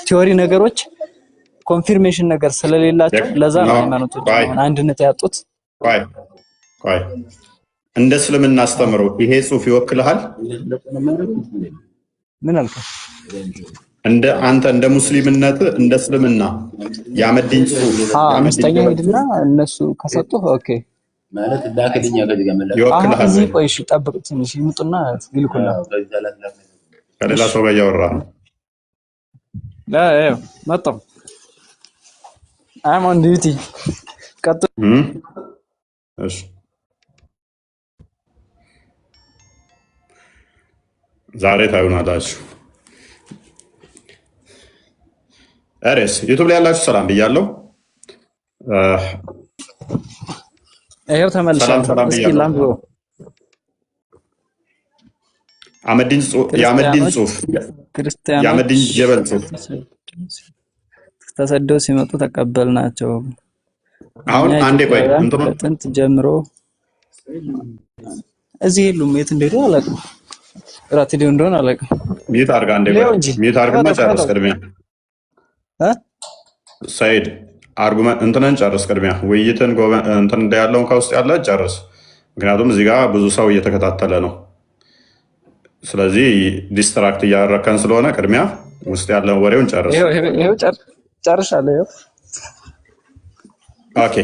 ቲዮሪ ነገሮች ኮንፊርሜሽን ነገር ስለሌላቸው ለዛ ነው ሃይማኖቶች አንድነት ያጡት። ቆይ እንደ እስልምና አስተምሮ ይሄ ጽሁፍ ይወክልሃል? ምን አልከ? እንደ አንተ እንደ ሙስሊምነት እንደ እስልምና ያመድኝ ጽሁፍ አምስተኛ ሄድና እነሱ ከሰጡ ኦኬ ማለት ዳከልኛ ከዚህ ጋር መላክ ይወክልሃል። እዚህ ቆይ እሺ ጠብቅ ትንሽ ይምጡና ይልኩና ከሌላ ሰው ጋር እያወራህ ነው። መጣሁ I'm on duty ቀጥል። እሺ ዛሬ ታዩናላችሁ። አሬስ ዩቲዩብ ላይ ያላችሁ ሰላም ብያለሁ። ይሄው ተመልሰናል። እስኪ ላምብሮ የአመዲን ጽሁፍ የአመዲን ጀበል ጽሁፍ ተሰደው ሲመጡ ተቀበልናቸው። አሁን አንዴ ቆይ እንትኑ ጥንት ጀምሮ እዚህ የሉም። የት እንደሄዱ አላውቅም። ራት ሄደው እንደሆነ አላውቅም። ሚዩት አድርጋ አንዴ ሚዩት አድርግና ጨርስ። ቅድሚያ ሰይድ አርጉመንት እንትንን ጨርስ። ቅድሚያ ውይይትን እንትን ያለውን ከውስጥ ያለ ጨርስ። ምክንያቱም እዚህ ጋር ብዙ ሰው እየተከታተለ ነው። ስለዚህ ዲስትራክት እያደረከን ስለሆነ ቅድሚያ ውስጥ ያለውን ወሬውን ጨርስ። ይሄው ጨርሻለሁ። ኦኬ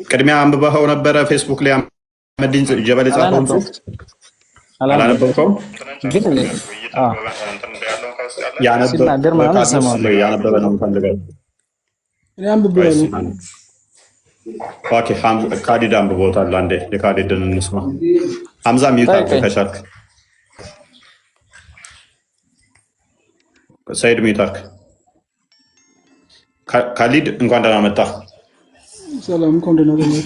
ቅድሚያ አንብበኸው ነበረ ፌስቡክ ላይ አመዲን ጀበል የጻፈውን ጽሁፍ አላነበብከውም? ግን ያነበበ ነው የምፈልገው። ካዲድ አንብቦታል። አንዴ የካዲድን እንስማ። ሀምዛ ሚዩት አድርግ ከቻልክ። ሰይድ ሚዩት አድርግ። ካሊድ እንኳን ደህና መጣ። ሰላም እንኳን ደህና መጣ።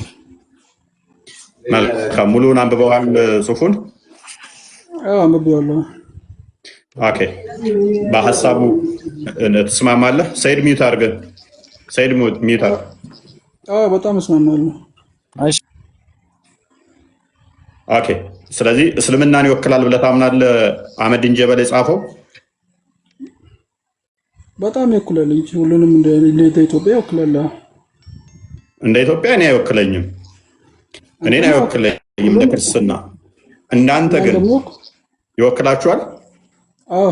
መልካም ሙሉውን አንብበዋል ጽሁፉን? አዎ አንብቤዋለሁ። ኦኬ በሐሳቡ ትስማማለህ? ሰይድ ሚዩት አድርግ። ሰይድ ሚዩት አድርግ። አዎ በጣም እስማማለሁ። እሺ ኦኬ ስለዚህ እስልምናን ይወክላል ብለህ ታምናለህ? አመዲን ጀበል የጻፈው በጣም ይወክላል እንጂ ሁሉንም እንደ ኢትዮጵያ ይወክላል። እንደ ኢትዮጵያ እኔ አይወክለኝም። እኔን አይወክለኝም እንደ ክርስትና። እናንተ ግን ይወክላችኋል? አዎ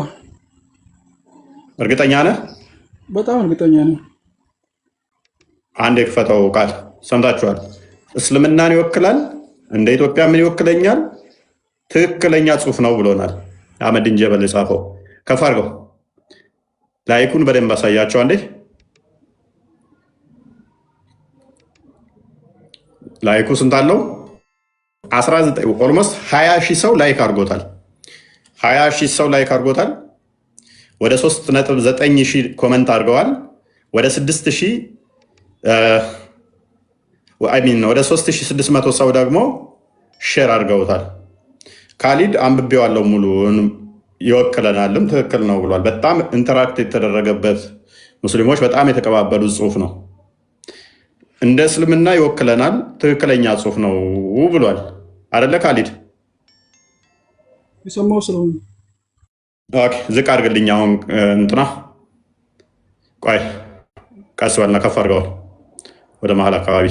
እርግጠኛ ነህ? በጣም እርግጠኛ ነኝ። አንድ የክፈተው ቃል ሰምታችኋል። እስልምናን ይወክላል፣ እንደ ኢትዮጵያ ምን ይወክለኛል? ትክክለኛ ጽሁፍ ነው ብሎናል አመዲን ጀበል የጻፈው። ከፍ አድርገው ላይኩን በደንብ አሳያቸው አንዴ። ላይኩ ስንት አለው? 19 ኦልሞስት 20 ሺህ ሰው ላይክ አድርጎታል። 20 ሺህ ሰው ላይክ አድርጎታል። ወደ 3.9 ሺህ ኮመንት አድርገዋል። ወደ 6000 ወደ 3600 ሰው ደግሞ ሼር አድርገውታል። ካሊድ አንብቤዋለሁ ሙሉ ይወክለናልም ትክክል ነው ብሏል። በጣም ኢንተራክት የተደረገበት ሙስሊሞች በጣም የተቀባበሉት ጽሁፍ ነው። እንደ እስልምና ይወክለናል ትክክለኛ ጽሁፍ ነው ብሏል አይደለ ካሊድ? የሰማው ስለሆነ ኦኬ ዝቅ አድርግልኝ። አሁን እንትና ቆይ ቀስ በልና ከፍ አድርገው ወደ መሀል አካባቢ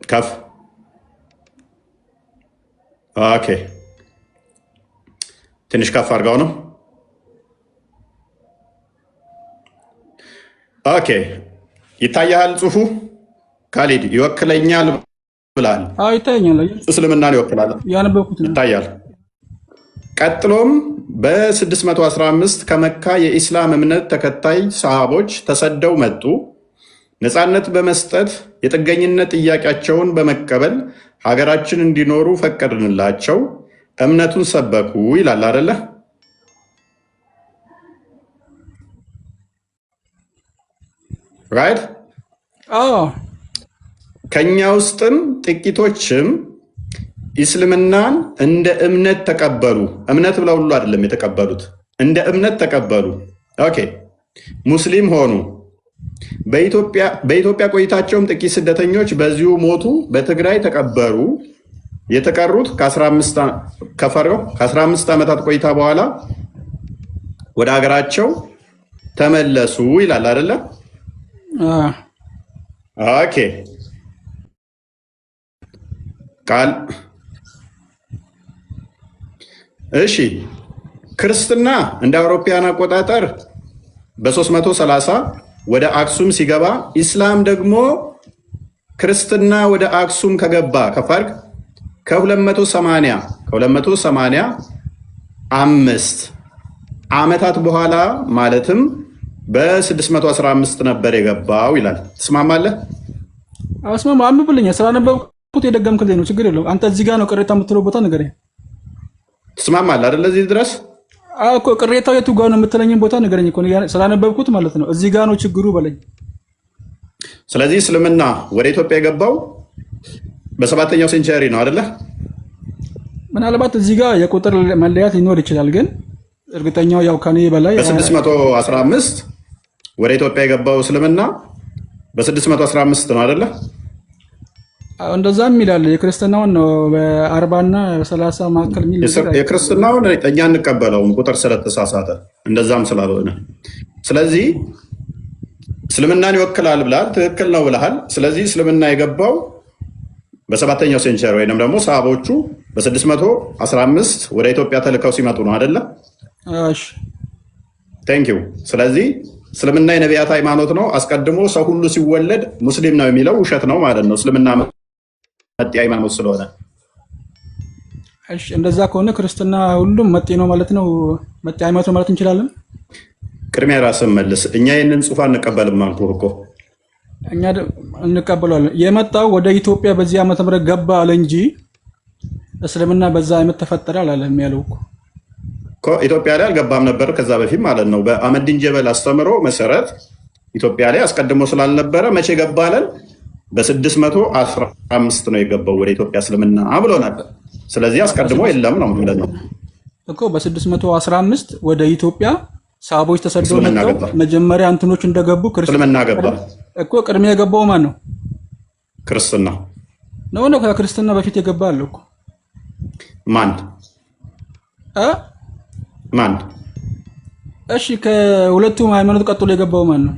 ከፍ። ኦኬ ትንሽ ከፍ አድርገው ነው። ኦኬ ይታያል ጽሁፉ? ካሊድ ይወክለኛል ብላል። አዎ ይታያል። እስልምናን ይወክላል ያነበብኩት ነው ይታያል። ቀጥሎም በ615 ከመካ የኢስላም እምነት ተከታይ ሰሃቦች ተሰደው መጡ። ነፃነት በመስጠት የጥገኝነት ጥያቄያቸውን በመቀበል ሀገራችን እንዲኖሩ ፈቀድንላቸው፣ እምነቱን ሰበኩ ይላል አይደለ? ራይት? አዎ ከኛ ውስጥም ጥቂቶችም ኢስልምናን እንደ እምነት ተቀበሉ። እምነት ብለው ሁሉ አይደለም የተቀበሉት፣ እንደ እምነት ተቀበሉ። ኦኬ ሙስሊም ሆኑ። በኢትዮጵያ ቆይታቸውም ጥቂት ስደተኞች በዚሁ ሞቱ፣ በትግራይ ተቀበሩ። የተቀሩት ከ15 ዓመታት ቆይታ በኋላ ወደ ሀገራቸው ተመለሱ ይላል አይደለ? ኦኬ ቃል እሺ። ክርስትና እንደ አውሮፓውያን አቆጣጠር በ330 ወደ አክሱም ሲገባ ኢስላም ደግሞ ክርስትና ወደ አክሱም ከገባ ከፈርቅ ከ285 ዓመታት በኋላ ማለትም በ615 ነበር የገባው ይላል። ትስማማለህ? አስማማ አንብብልኝ። ስላነበብኩት የደገምክልኝ ነው። ችግር የለውም። አንተ እዚህ ጋር ነው ቅሬታ የምትለው ቦታ ንገረኝ። ትስማማለህ አይደል? እዚህ ድረስ እኮ ቅሬታው የቱ ጋር ነው የምትለኝን ቦታ ንገረኝ እኮ ስላነበብኩት ማለት ነው። እዚህ ጋር ነው ችግሩ በለኝ። ስለዚህ እስልምና ወደ ኢትዮጵያ የገባው በ7ኛው ሴንቸሪ ነው አይደለ? ምናልባት እዚህ ጋር የቁጥር መለያት ሊኖር ይችላል፣ ግን እርግጠኛው ያው ከኔ በላይ በ615 ወደ ኢትዮጵያ የገባው እስልምና በ615 ነው አይደለ? እንደዛም ይላል። የክርስትናውን ነው በ40 እና 30 መካከል የሚል የክርስትናውን እኛ እንቀበለውም ቁጥር ስለተሳሳተ እንደዛም ስላልሆነ፣ ስለዚህ እስልምናን ይወክላል ብላል። ትክክል ነው ብለሃል። ስለዚህ እስልምና የገባው በ7ኛው ሴንቸሪ ወይንም ደግሞ ሰሃቦቹ በ615 ወደ ኢትዮጵያ ተልከው ሲመጡ ነው አይደለ? እሺ ቴንክ ዩ። ስለዚህ እስልምና የነቢያት ሃይማኖት ነው። አስቀድሞ ሰው ሁሉ ሲወለድ ሙስሊም ነው የሚለው ውሸት ነው ማለት ነው። እስልምና መጤ ሃይማኖት ስለሆነ። እሺ እንደዛ ከሆነ ክርስትና ሁሉም መጤ ነው ማለት ነው። መጤ ሃይማኖት ነው ማለት እንችላለን። ቅድሚያ ራስን መልስ። እኛ ይህንን ጽሑፍ አንቀበልም አልኩህ እኮ። እኛ እንቀበለዋለን። የመጣው ወደ ኢትዮጵያ በዚህ ዓመተ ምህረት ገባ አለ እንጂ እስልምና በዛ ዓመት ተፈጠረ አላለም ያለው እኮ። ኢትዮጵያ ላይ አልገባም ነበር ከዛ በፊት ማለት ነው። በአህመዲን ጀበል አስተምሮ መሰረት ኢትዮጵያ ላይ አስቀድሞ ስላልነበረ መቼ ገባ አለን? በ615 ነው የገባው ወደ ኢትዮጵያ እስልምና ብሎናል። ስለዚህ አስቀድሞ የለም ነው ማለት ነው እኮ። በ615 ወደ ኢትዮጵያ ሰሃቦች ተሰደው መጥተው መጀመሪያ እንትኖች እንደገቡ ክርስትና ገባ እኮ። ቅድሚያ የገባው ማን ነው? ክርስትና ነው። ከክርስትና በፊት የገባ አለ እኮ። ማን ማን? እሺ ከሁለቱም ሃይማኖት ቀጥሎ የገባው ማን ነው?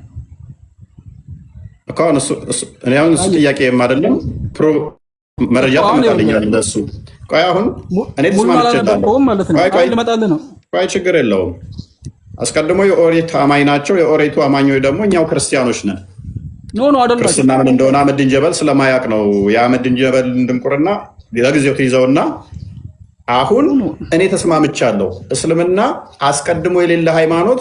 እኔ አሁን እሱ ጥያቄ አይደለም። መረጃ ታመጣልኛለህ እንደሱ። ቆይ አሁን እኔ ተስማምቻለሁ ማለት ነው። ቆይ ችግር የለውም። አስቀድሞ የኦሪት አማኝ ናቸው። የኦሪቱ አማኞች ደግሞ እኛው ክርስቲያኖች ነን። ክርስትና ምን እንደሆነ አህመዲን ጀበል ስለማያውቅ ነው። የአህመዲን ጀበል ድንቁርና ለጊዜው ትይዘውና አሁን እኔ ተስማምቻለሁ። እስልምና አስቀድሞ የሌለ ሃይማኖት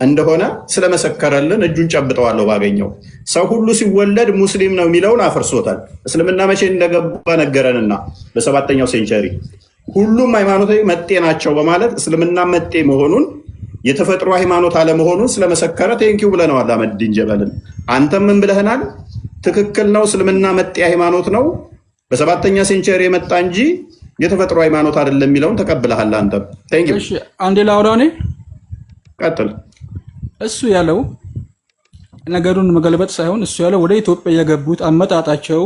እንደሆነ ስለመሰከረልን እጁን ጨብጠዋለሁ ባገኘው። ሰው ሁሉ ሲወለድ ሙስሊም ነው የሚለውን አፍርሶታል። እስልምና መቼ እንደገባ ነገረንና በ7ኛው ሴንቸሪ ሁሉም ሃይማኖቶች መጤ ናቸው በማለት እስልምና መጤ መሆኑን የተፈጥሮ ሃይማኖት አለመሆኑን ስለመሰከረ ቴንኪው ብለነዋል አህመዲን ጀበልን። አንተም ምን ብለህናል? ትክክል ነው፣ እስልምና መጤ ሃይማኖት ነው፣ በ7ኛ ሴንቸሪ የመጣ እንጂ የተፈጥሮ ሃይማኖት አይደለም የሚለውን ተቀብለሃል አንተም። ቴንኪው። እሺ አንዴ ላውራኔ ቀጥል። እሱ ያለው ነገሩን መገልበጥ ሳይሆን እሱ ያለው ወደ ኢትዮጵያ የገቡት አመጣጣቸው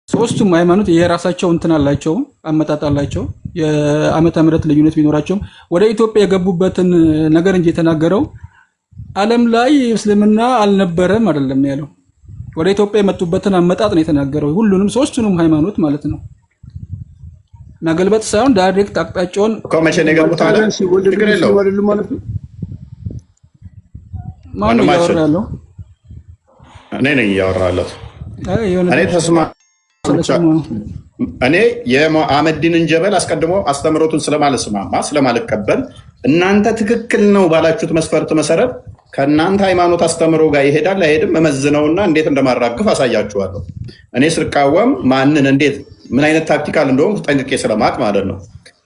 ሶስቱም ሃይማኖት የራሳቸው እንትን አላቸው፣ አመጣጥ አላቸው። የዓመተ ምህረት ልዩነት ቢኖራቸውም ወደ ኢትዮጵያ የገቡበትን ነገር እንጂ የተናገረው ዓለም ላይ እስልምና አልነበረም አይደለም ያለው። ወደ ኢትዮጵያ የመጡበትን አመጣጥ ነው የተናገረው። ሁሉንም ሶስቱንም ሃይማኖት ማለት ነው። መገልበጥ ሳይሆን ዳይሬክት አቅጣጫውን መቼ ነው የገቡት አለ። ችግር የለውም ማለት ነው። ማን ነው ያወራለው? እኔ ነኝ ያወራለው። እኔ የአህመዲንን ጀበል አስቀድሞ አስተምሮቱን ስለማልቀበል እናንተ ትክክል ነው ባላችሁት መስፈርት መሰረት ከእናንተ ሃይማኖት አስተምሮ ጋር ይሄዳል አይሄድም መመዝነውና እንዴት እንደማራግፍ አሳያችኋለሁ። እኔ ስቃወም ማንን እንዴት ምን አይነት ታክቲካል እንደሆነ ጠንቅቄ ስለማቅ ማለት ነው።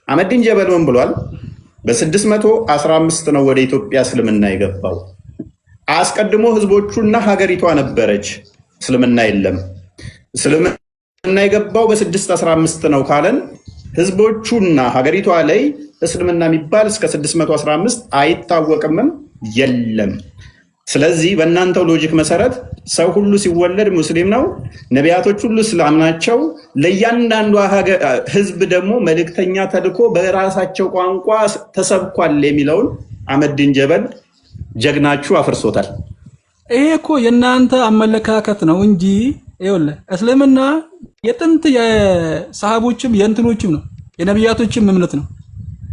አህመዲን ጀበል ምን ብሏል? በ615 ነው ወደ ኢትዮጵያ እስልምና የገባው። አስቀድሞ ህዝቦቹና ሀገሪቷ ነበረች፣ እስልምና የለም። እስልምና የገባው በ615 ነው ካለን ህዝቦቹና ሀገሪቷ ላይ እስልምና የሚባል እስከ 615 አይታወቅምም፣ የለም። ስለዚህ በእናንተው ሎጂክ መሰረት ሰው ሁሉ ሲወለድ ሙስሊም ነው፣ ነቢያቶች ሁሉ እስላም ናቸው፣ ለእያንዳንዱ ህዝብ ደግሞ መልእክተኛ ተልኮ በራሳቸው ቋንቋ ተሰብኳል የሚለውን አህመዲን ጀበል ጀግናችሁ አፍርሶታል። ይሄ እኮ የእናንተ አመለካከት ነው እንጂ ይኸውልህ እስልምና የጥንት የሰሃቦችም የእንትኖችም ነው የነቢያቶችም እምነት ነው።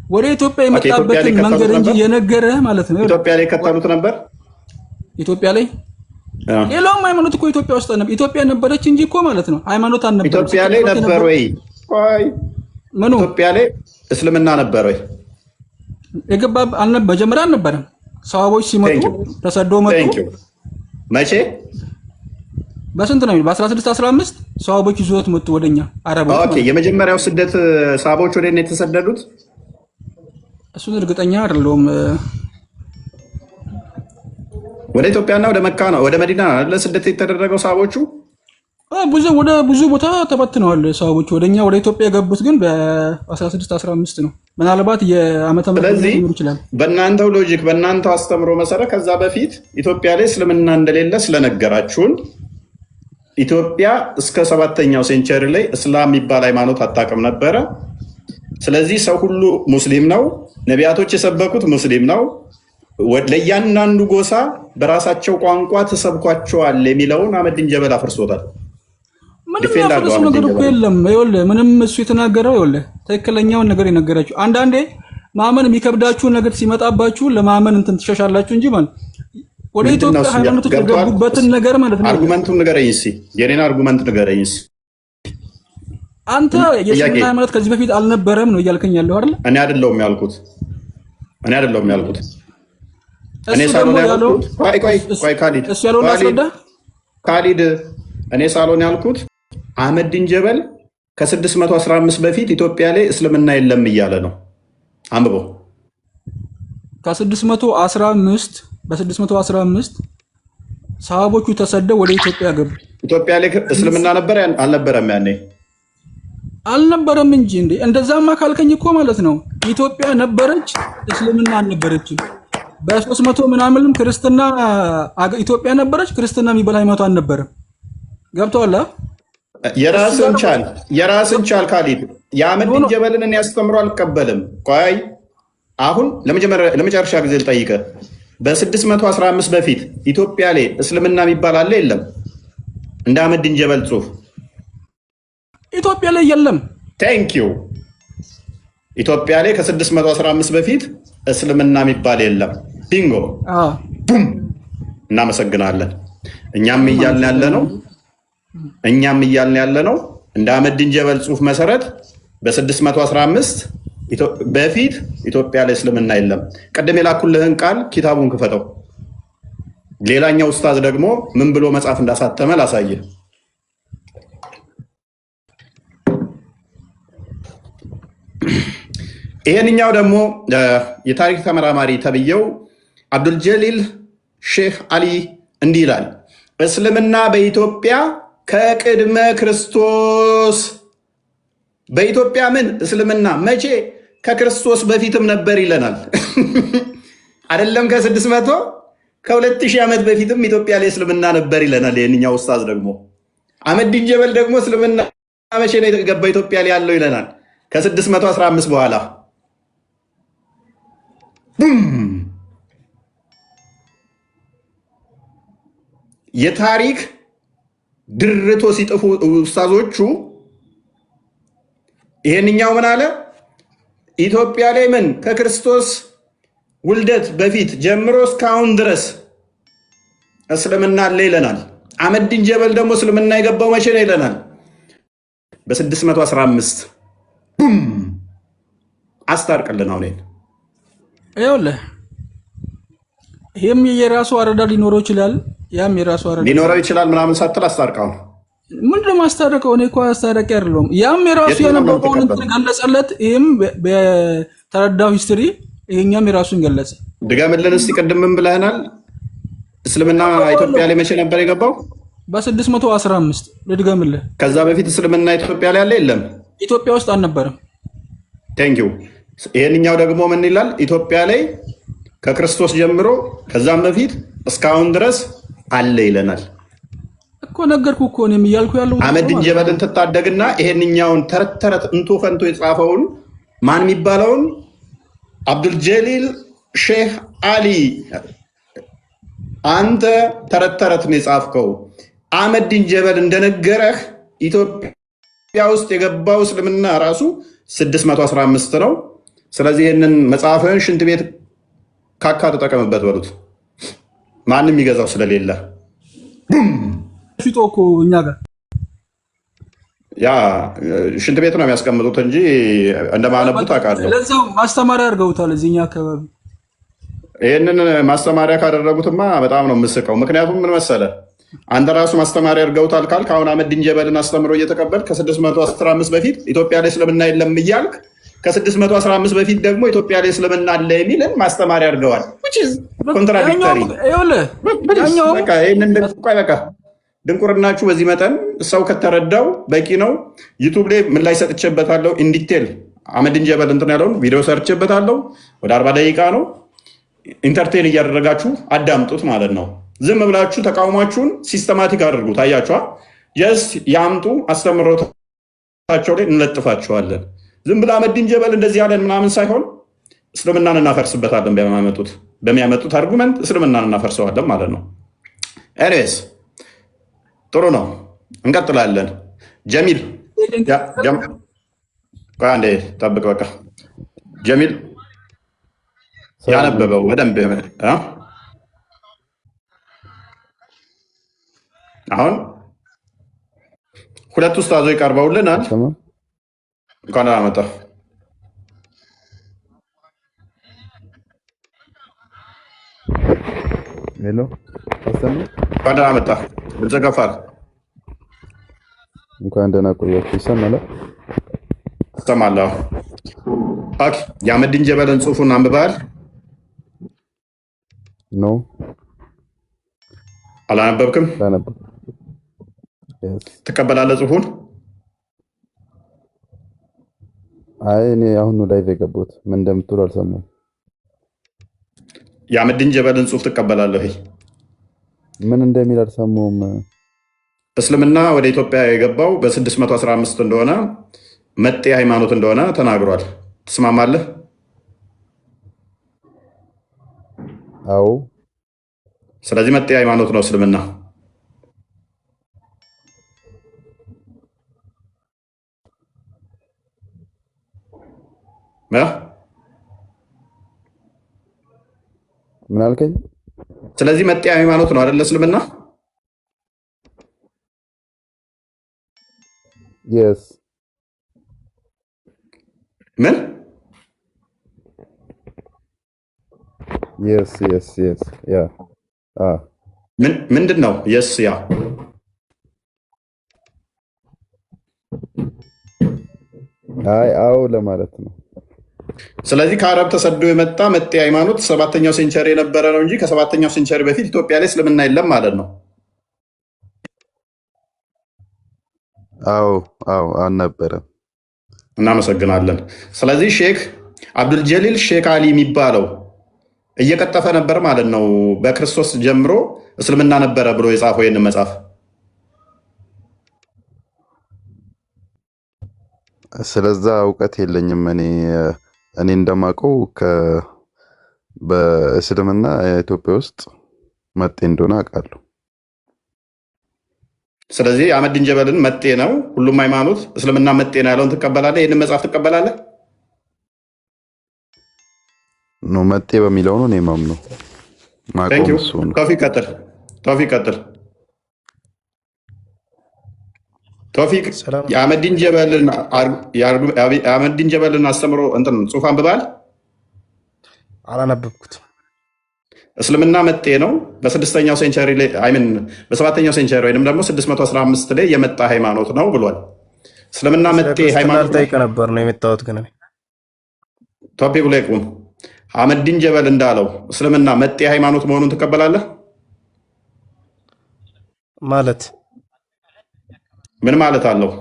ወደ ኢትዮጵያ የመጣበትን መንገድ እንጂ የነገረ ማለት ነው። ኢትዮጵያ ላይ ከተሉት ነበር። ኢትዮጵያ ላይ ሌላውም ሃይማኖት እኮ ኢትዮጵያ ውስጥ ነበር። ኢትዮጵያ ነበረች እንጂ እኮ ማለት ነው ሃይማኖት አልነበረም። ኢትዮጵያ ላይ ነበር ወይ? ቆይ ምኑ ኢትዮጵያ ላይ እስልምና ነበር ወይ? የገባ አልነበረ መጀመሪያ አልነበረም። ሰሃቦች ሲመጡ ተሰደው መጡ። መቼ? በስንት ነው? በ16 15 ሰሃቦች ይዞት መጡ ወደኛ አረቦች። ኦኬ የመጀመሪያው ስደት ሰሃቦች ወደ እኔ የተሰደዱት እሱን እርግጠኛ አይደለሁም። ወደ ኢትዮጵያና ወደ መካ ነው ወደ መዲና አይደል ስደት የተደረገው ሰሃቦቹ ወደ ብዙ ቦታ ተበትነዋል። ሰሃቦች ወደኛ ወደ ኢትዮጵያ የገቡት ግን በ16 15 ነው። ምናልባት የዓመተ ምህረት ሊኖር ይችላል። በእናንተው ሎጂክ በእናንተው አስተምሮ መሰረት ከዛ በፊት ኢትዮጵያ ላይ እስልምና እንደሌለ ስለነገራችሁን ኢትዮጵያ እስከ 7ኛው ሴንቸሪ ላይ እስላም የሚባል ሃይማኖት አታውቅም ነበረ። ስለዚህ ሰው ሁሉ ሙስሊም ነው፣ ነቢያቶች የሰበኩት ሙስሊም ነው፣ ለእያንዳንዱ ጎሳ በራሳቸው ቋንቋ ተሰብኳቸዋል የሚለውን አህመዲን ጀበል አፍርሶታል። ምንም ያፈረሰው ነገር እኮ የለም። ይኸውልህ ምንም እሱ የተናገረው ይኸውልህ ትክክለኛውን ነገር የነገራችሁ። አንዳንዴ ማመን የሚከብዳችሁ ነገር ሲመጣባችሁ ለማመን እንትን ትሸሻላችሁ እንጂ ማለት ወደ ኢትዮጵያ ሃይማኖቶች የገቡበትን ነገር ማለት ነው። አርጉመንቱን ንገረኝ እስኪ፣ የኔን አርጉመንት ንገረኝ እስኪ። አንተ የእስልምና ሃይማኖት ከዚህ በፊት አልነበረም ነው እያልከኝ ያለው አይደል? እኔ አይደለሁም ያልኩት። እኔ ሳሎን ያልኩት ቆይ ካሊድ እሱ ያለውን አስረዳ። ካሊድ እኔ ሳሎን ያልኩት አህመዲን ጀበል ከ615 በፊት ኢትዮጵያ ላይ እስልምና የለም እያለ ነው። አንብበው። ከ615 በ615 ሰሃቦቹ ተሰደው ወደ ኢትዮጵያ ገቡ። ኢትዮጵያ ላይ እስልምና ነበር አልነበረም? ያኔ አልነበረም እንጂ እንዴ! እንደዛማ ካልከኝ እኮ ማለት ነው ኢትዮጵያ ነበረች፣ እስልምና አልነበረችም። በ300 ምናምንም ክርስትና ኢትዮጵያ ነበረች፣ ክርስትና የሚባል ሃይማኖት አልነበረም። ገብቶሃል? የራስን ቻል ካሊድ የአህመዲን ጀበልን እኔ አስተምሮ አልቀበልም። ቆይ አሁን ለመጨረሻ ጊዜ ልጠይቅህ፣ በ615 በፊት ኢትዮጵያ ላይ እስልምና የሚባል አለ የለም? እንደ አህመዲን ጀበል ጽሁፍ ኢትዮጵያ ላይ የለም። ቴንኪው። ኢትዮጵያ ላይ ከ615 በፊት እስልምና የሚባል የለም። ቢንጎ ቡም። እናመሰግናለን። እኛም እያልን ያለ ነው እንደ አህመዲን ጀበል ጽሁፍ መሰረት በ615 በፊት ኢትዮጵያ ላይ እስልምና የለም። ቀደም የላኩልህን ቃል ኪታቡን ክፈተው። ሌላኛው ኡስታዝ ደግሞ ምን ብሎ መጽሐፍ እንዳሳተመ ላሳየህ። ይሄንኛው ደግሞ የታሪክ ተመራማሪ ተብየው አብዱልጀሊል ሼህ አሊ እንዲህ ይላል። እስልምና በኢትዮጵያ ከቅድመ ክርስቶስ በኢትዮጵያ ምን እስልምና መቼ ከክርስቶስ በፊትም ነበር ይለናል። አይደለም ከ600 ከ2000 ዓመት በፊትም ኢትዮጵያ ላይ እስልምና ነበር ይለናል። ይህንኛው ኡስታዝ ደግሞ አህመዲን ጀበል ደግሞ እስልምና መቼ ነው የገባ ኢትዮጵያ ላይ ያለው ይለናል ከ615 በኋላ። የታሪክ ድርቶ ሲጥፉ ኡስታዞቹ ይሄንኛው ምን አለ? ኢትዮጵያ ላይ ምን ከክርስቶስ ውልደት በፊት ጀምሮ እስካሁን ድረስ እስልምና አለ ይለናል። አህመዲን ጀበል ደግሞ እስልምና የገባው መቼ ነው ይለናል በ615 ቡም። አስታርቅልን። አሁን ይኸውልህ ይሄም የራሱ አረዳድ ሊኖረው ይችላል፣ ያም የራሱ አረዳድ ሊኖረው ይችላል ምናምን ሳትል አስታርቀው። ምንድነው ማስታረቀው? እኔ እኮ አስታረቀ አይደለም። ያም የራሱ የነበረውን እንትን ገለጸለት፣ ይሄም በተረዳው ሂስትሪ ይሄኛም የራሱን ገለጸ። ድገምልን እስቲ። ቅድም ምን ብለህናል? እስልምና ኢትዮጵያ ላይ መቼ ነበር የገባው? በ615 ልድገምልህ። ከዛ በፊት እስልምና ኢትዮጵያ ላይ አለ የለም? ኢትዮጵያ ውስጥ አልነበረም። ቴንኪው። ይሄንኛው ደግሞ ምን ይላል? ኢትዮጵያ ላይ ከክርስቶስ ጀምሮ ከዛም በፊት እስካሁን ድረስ አለ ይለናል እኮ። ነገርኩህ እኮ እኔም እያልኩ ያለው አህመዲን ጀበልን ትታደግና ይሄንኛውን ተረት ተረት እንቶ ፈንቶ የጻፈውን ማን የሚባለውን አብዱልጀሊል ሼህ አሊ አንተ ተረት ተረት ነው የጻፍከው። አህመዲን ጀበል እንደነገረህ ኢትዮጵያ ውስጥ የገባው እስልምና ራሱ 615 ነው። ስለዚህ ይህንን መጽሐፍህን ሽንት ቤት ካካ ተጠቀምበት በሉት፣ ማንም ይገዛው ስለሌለ። ሽጦ እኮ እኛ ጋር ያ ሽንት ቤት ነው የሚያስቀምጡት እንጂ እንደማነቡት አውቃለሁ። ለዛው ማስተማሪያ አድርገውታል እዚህኛ አካባቢ። ይህንን ማስተማሪያ ካደረጉትማ በጣም ነው የምስቀው። ምክንያቱም ምን መሰለ፣ አንተ ራሱ ማስተማሪያ አድርገውታል ካልክ አሁን አህመዲን ጀበልን አስተምሮ እየተቀበል ከ615 በፊት ኢትዮጵያ ላይ እስልምና የለም እያልክ ከ615 በፊት ደግሞ ኢትዮጵያ ላይ እስልምና አለ የሚልን ማስተማሪያ አድርገዋል። ኮንትራዲክተሪ። በቃ ድንቁርናችሁ በዚህ መጠን ሰው ከተረዳው በቂ ነው። ዩቱብ ላይ ምን ላይ ሰጥቼበታለሁ ኢንዲቴል አህመዲን ጀበል እንትን ያለውን ቪዲዮ ሰርቼበታለሁ። ወደ 40 ደቂቃ ነው። ኢንተርቴን እያደረጋችሁ አዳምጡት ማለት ነው። ዝም ብላችሁ ተቃውሟችሁን ሲስተማቲክ አድርጉት። አያችኋ? ጀስት ያምጡ፣ አስተምሮታቸው ላይ እንለጥፋችኋለን። ዝም ብላ አህመዲን ጀበል እንደዚህ ያለን ምናምን ሳይሆን እስልምናን እናፈርስበታለን። በሚያመጡት አርጉመንት እስልምናን እናፈርሰዋለን ማለት ነው። ኤኒዌይስ ጥሩ ነው፣ እንቀጥላለን። ጀሚል አንዴ ጠብቅ። በቃ ጀሚል ያነበበው በደንብ አሁን ሁለት ኡስታዞች ይቀርበውልናል። እንኳን አመጣ ሄሎ እንኳን ደህና መጣ። ብልጽገፋር እንኳን ደህና ቆያችሁ። ይሰማል? እሰማለሁ። ኦኬ፣ የአህመዲን ጀበልን ጽሑፉን አንብበሃል? ኖ አላነበብክም? ትቀበላለህ ጽሑፉን? አይ እኔ አሁን ነው ላይቭ የገባሁት። ምን እንደምትሉ አልሰማሁም። የአህመዲን ጀበልን ጽሑፍ ትቀበላለህ? ምን እንደሚል አልሰማሁም። እስልምና ወደ ኢትዮጵያ የገባው በ615 እንደሆነ መጤ ሃይማኖት እንደሆነ ተናግሯል። ትስማማለህ? አዎ። ስለዚህ መጤ ሃይማኖት ነው እስልምና። ምን አልከኝ? ስለዚህ መጤ ሃይማኖት ነው አይደል እስልምና? የስ ምን? የስ ያ ምንድን ነው? የስ ያ አይ አዎ ለማለት ነው። ስለዚህ ከአረብ ተሰዶ የመጣ መጤ ሃይማኖት 7ኛው ሴንቸሪ የነበረ ነው እንጂ ከ7ኛው ሴንቸሪ በፊት ኢትዮጵያ ላይ እስልምና የለም ማለት ነው። አዎ አልነበረም። እናመሰግናለን። ስለዚህ ሼክ አብዱልጀሊል ሼክ አሊ የሚባለው እየቀጠፈ ነበር ማለት ነው። በክርስቶስ ጀምሮ እስልምና ነበረ ብሎ የጻፈው ይህንን መጽሐፍ። ስለዛ እውቀት የለኝም። እኔ እንደማውቀው በእስልምና ኢትዮጵያ ውስጥ መጤ እንደሆነ አውቃለሁ። ስለዚህ አህመዲን ጀበልን መጤ ነው ሁሉም ሃይማኖት እስልምና መጤ ነው ያለውን ትቀበላለህ? ይህንን መጽሐፍ ትቀበላለህ? ነው መጤ በሚለው ነው እኔ የማምነው። ቶፊቅ የአህመዲን ጀበልን አስተምሮ እንትን ጽሑፍ አንብበሃል? አላነበብኩት። እስልምና መጤ ነው በ6ኛው ሴንቸሪ ላይ በ7ኛው ሴንቸሪ ወይም ደግሞ 615 ላይ የመጣ ሃይማኖት ነው ብሏል። እስልምና መጤ ሃይማኖት ጠይቀ ነበር ነው የመጣሁት። ግን ቶፒኩ ላይ ቁም። አህመዲን ጀበል እንዳለው እስልምና መጤ ሃይማኖት መሆኑን ትቀበላለህ? ማለት ምን ማለት አለው?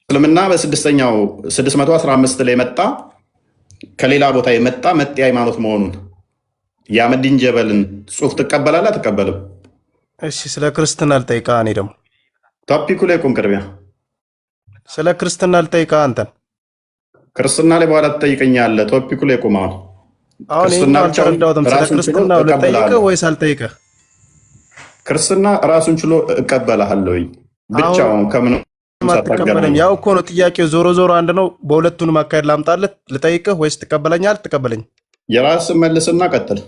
እስልምና በ6ኛው 615 ላይ መጣ ከሌላ ቦታ የመጣ መጤ ሃይማኖት መሆኑን የአህመዲን ጀበልን ጽሑፍ ትቀበላለህ? አትቀበልም? እሺ፣ ስለ ክርስትና ልጠይቃ። እኔ ደግሞ ቶፒኩ ላይ ቁም። ቅድሚያ ስለ ክርስትና ልጠይቃ። አንተን ክርስትና ላይ በኋላ ትጠይቀኛለህ። ቶፒኩ ላይ ቁም። አሁን ይሄን አልተረዳሁትም። ስለ ክርስትናው ልጠይቅህ ወይስ አልጠይቅህ? ክርስትና ራሱን ችሎ እቀበልሃለሁኝ ብቻውን ከምን አትቀበለኝ? ያው እኮ ነው ጥያቄው። ዞሮ ዞሮ አንድ ነው። በሁለቱንም አካሄድ ላምጣልህ። ልጠይቅህ ወይስ ትቀበለኛለህ? ትቀበለኝ? የራስን መልስና ቀጥል።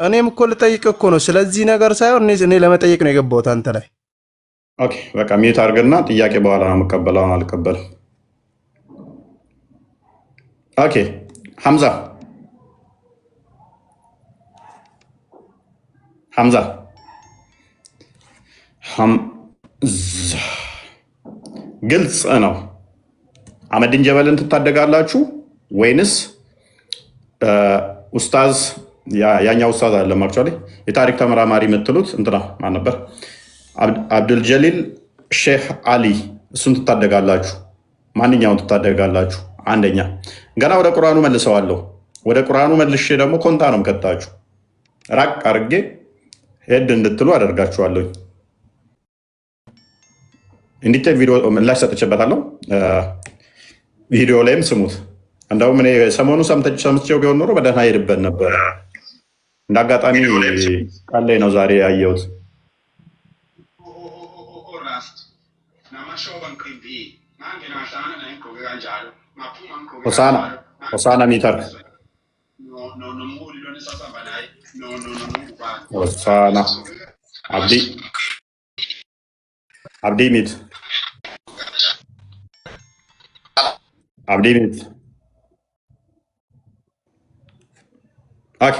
እኔም እኮ ልጠይቅህ እኮ ነው። ስለዚህ ነገር ሳይሆን እኔ ለመጠየቅ ነው የገባሁት አንተ ላይ። ኦኬ በቃ ሚዩት አድርግና ጥያቄ በኋላ ነው የምቀበለው። አልቀበልም። ኦኬ ሐምዛ ግልጽ ነው። አህመዲን ጀበልን ትታደጋላችሁ ወይንስ ኡስታዝ ያኛው ኡስታዝ አለ ማክቹአሊ የታሪክ ተመራማሪ የምትሉት እንትና ማን ነበር? አብዱል ጀሊል ሼህ አሊ እሱን ትታደጋላችሁ? ማንኛውን ትታደጋላችሁ? አንደኛ ገና ወደ ቁርአኑ መልሰዋለሁ። ወደ ቁርአኑ መልሼ ደግሞ ኮንታ ነው የምከታችሁ። ራቅ አድርጌ ሄድ እንድትሉ አደርጋችኋለሁ። እንዲቴ ቪዲዮ ምላሽ ሰጥቼበታለሁ። ቪዲዮ ላይም ስሙት። እንደውም እኔ ሰሞኑ ሰምቼው ቢሆን ኖሮ በደህና ሄድበት ነበር። እንደ አጋጣሚ ቃል ላይ ነው ዛሬ ያየሁት። ሆሳና ሚተር ሆሳና አብዲ ሚት ኦኬ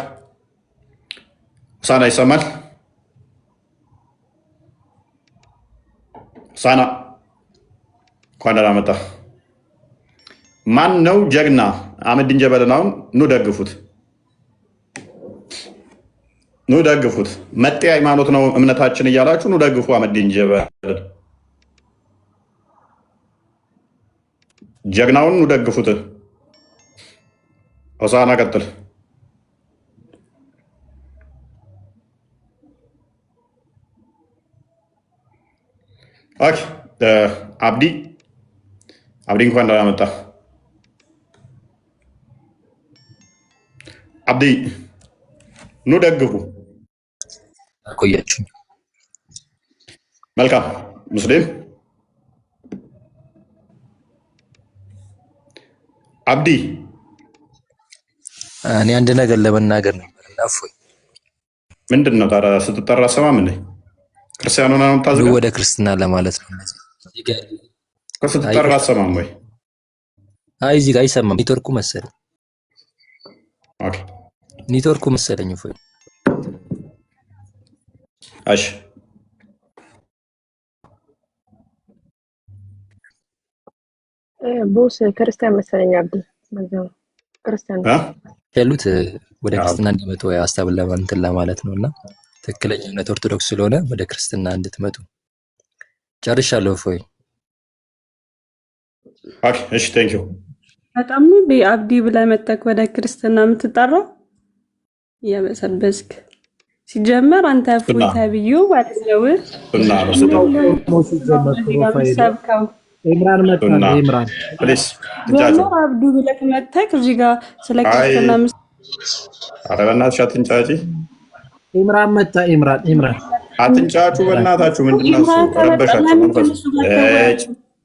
ሆሳና ይሰማል? ሆሳና እንኳን ደህና መጣ። ማን ነው ጀግና? አህመዲን ጀበልን አሁን ኑ ደግፉት፣ ኑ ደግፉት። መጤ ሃይማኖት ነው እምነታችን እያላችሁ ኑ ደግፉ አህመዲን ጀበልን። ጀግናውን ኑ ደግፉት። ሆሳና ቀጥል። ኦኬ አብዲ እንኳን ደህና መጣ። አብዲ ኑ ደግፉ። ቆያችሁ። መልካም ሙስሊም አብዲ እኔ አንድ ነገር ለመናገር ነበር እና እፎይ ምንድን ነው ታዲያ ስትጠራ ሰማም እንዴ? ክርስቲያኑ ነው የምታዝገው? ወደ ክርስትና ለማለት ነው። ስትጠራ ሰማም ወይ? አይ እዚህ ጋር አይሰማም። ኔትወርኩ መሰለኝ። ኦኬ ኔትወርኩ መሰለኝ። እፎይ እሺ ቦስ ክርስቲያን መሰለኝ አብዲ በዛው ክርስቲያን ያሉት ወደ ክርስትና እንዲመጡ ሀሳብን ለማንተን ለማለት ነውና ትክክለኛ እምነት ኦርቶዶክስ ስለሆነ ወደ ክርስትና እንድትመጡ ጨርሻለሁ። እፎይ ኦኬ እሺ ቴንክ ዩ። በጣም ነው አብዲ ብለህ መጣክ ወደ ክርስትና የምትጠራው የበሰበስክ ሲጀመር አንተ እፎይ ተብዩ ማለት ነው እና ነው ኢምራን መጣ። ኢምራን ፕሊስ ጀመር አብዱ ብለህ መጣክ እዚህ ጋር ስለ ክርስትና ኧረ በእናትሽ አትንጫጪ። ኢምራን መጣ። ኢምራን አትንጫጩ በእናታችሁ። ምንድን ነው እሱ? ረበሻችሁ መንፈስ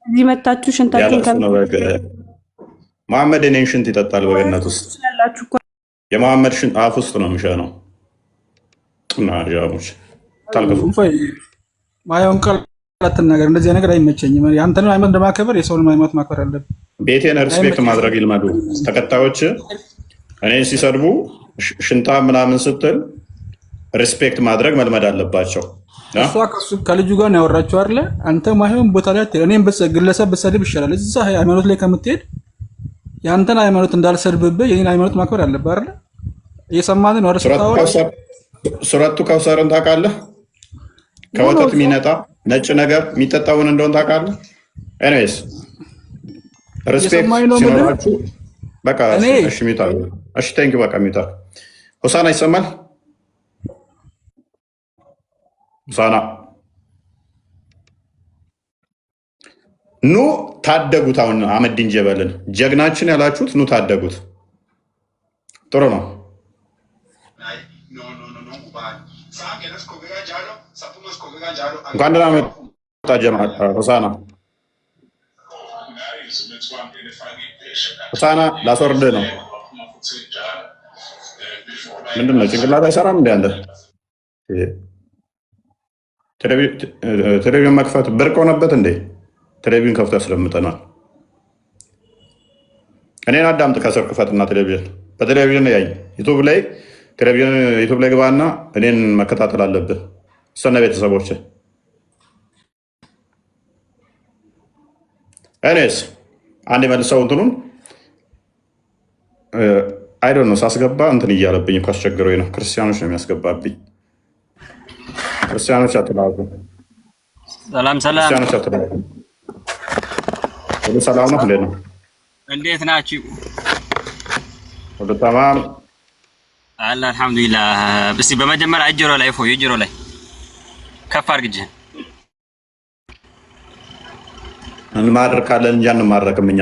እዚህ መታችሁ ሽንታችሁን መሐመድ የእኔን ሽንት ይጠጣል በገነት ውስጥ። የመሐመድ ሽንት አፍ ውስጥ ነው የሚሸነው። እና ጃሞች ታልከፉ ማየውን ቃል ነገር እንደዚህ ነገር አይመቸኝም። ያንተን ሃይማኖት እንደማከበር የሰውን ሃይማኖት ማክበር አለብን። ቤቴን ሪስፔክት ማድረግ ይልመዱ ተከታዮች። እኔ ሲሰድቡ ሽንታ ምናምን ስትል ሪስፔክት ማድረግ መልመድ አለባቸው። እሷ ከልጁ ጋር ነው ያወራችው አይደለ? አንተ ማይሆን ቦታ ላይ አትሄድ። እኔም ግለሰብ ብሰድብ ይሻላል እዛ ሃይማኖት ላይ ከምትሄድ ያንተን ሃይማኖት እንዳልሰድብብህ የኔን ሃይማኖት ማክበር አለብህ አይደለ? እየሰማን ነው። ሱረቱ ከውሰርን ታውቃለህ? ከወተት የሚነጣ ነጭ ነገር የሚጠጣውን እንደሆን ታውቃለህ? ኤኒዌይስ ሪስፔክት ሲኖራችሁ በቃ እሺ ሚታ እሺ ቴንክ ዩ በቃ ሚታ ሆሳና ይሰማል? ሆሳና ኑ ታደጉት። አሁን አህመዲን ጀበልን ጀግናችን ያላችሁት ኑ ታደጉት። ጥሩ ነው። እንኳን ደህና መጣ ጀማል ሆሳና። ሆሳና ላስወርድህ ነው። ምንድን ነው ጭንቅላት አይሰራም እንደ አንተ? ቴሌቪዥን መክፈት ብርቅ ሆነበት እንዴ? ቴሌቪዥን ከፍቶ ያስለምጠናል። እኔን አዳምጥ። ከስር ክፈትና ቴሌቪዥን በቴሌቪዥን ያይ ዩቱብ ላይ ግባና እኔን መከታተል አለብህ። እሰነ ቤተሰቦች እኔስ አንድ መልሰው እንትኑን አይዶን ነው ሳስገባ እንትን እያለብኝ እኮ አስቸግሮኝ ነው። ክርስቲያኖች ነው የሚያስገባብኝ። ክርስቲያኖች አትላሉ። ሰላም ክርስቲያኖች አትላሉ። ሁሉ ሰላም ነው? እንዴት ነው? እንዴት ናችሁ? ሁሉ ተማም አለ አልሐምዱሊላህ። እስቲ በመጀመሪያ እጅሮ ላይ እጅሮ ላይ ከፍ አድርግ እጅህን። እንማርካለን እንጂ አንማረክም እኛ።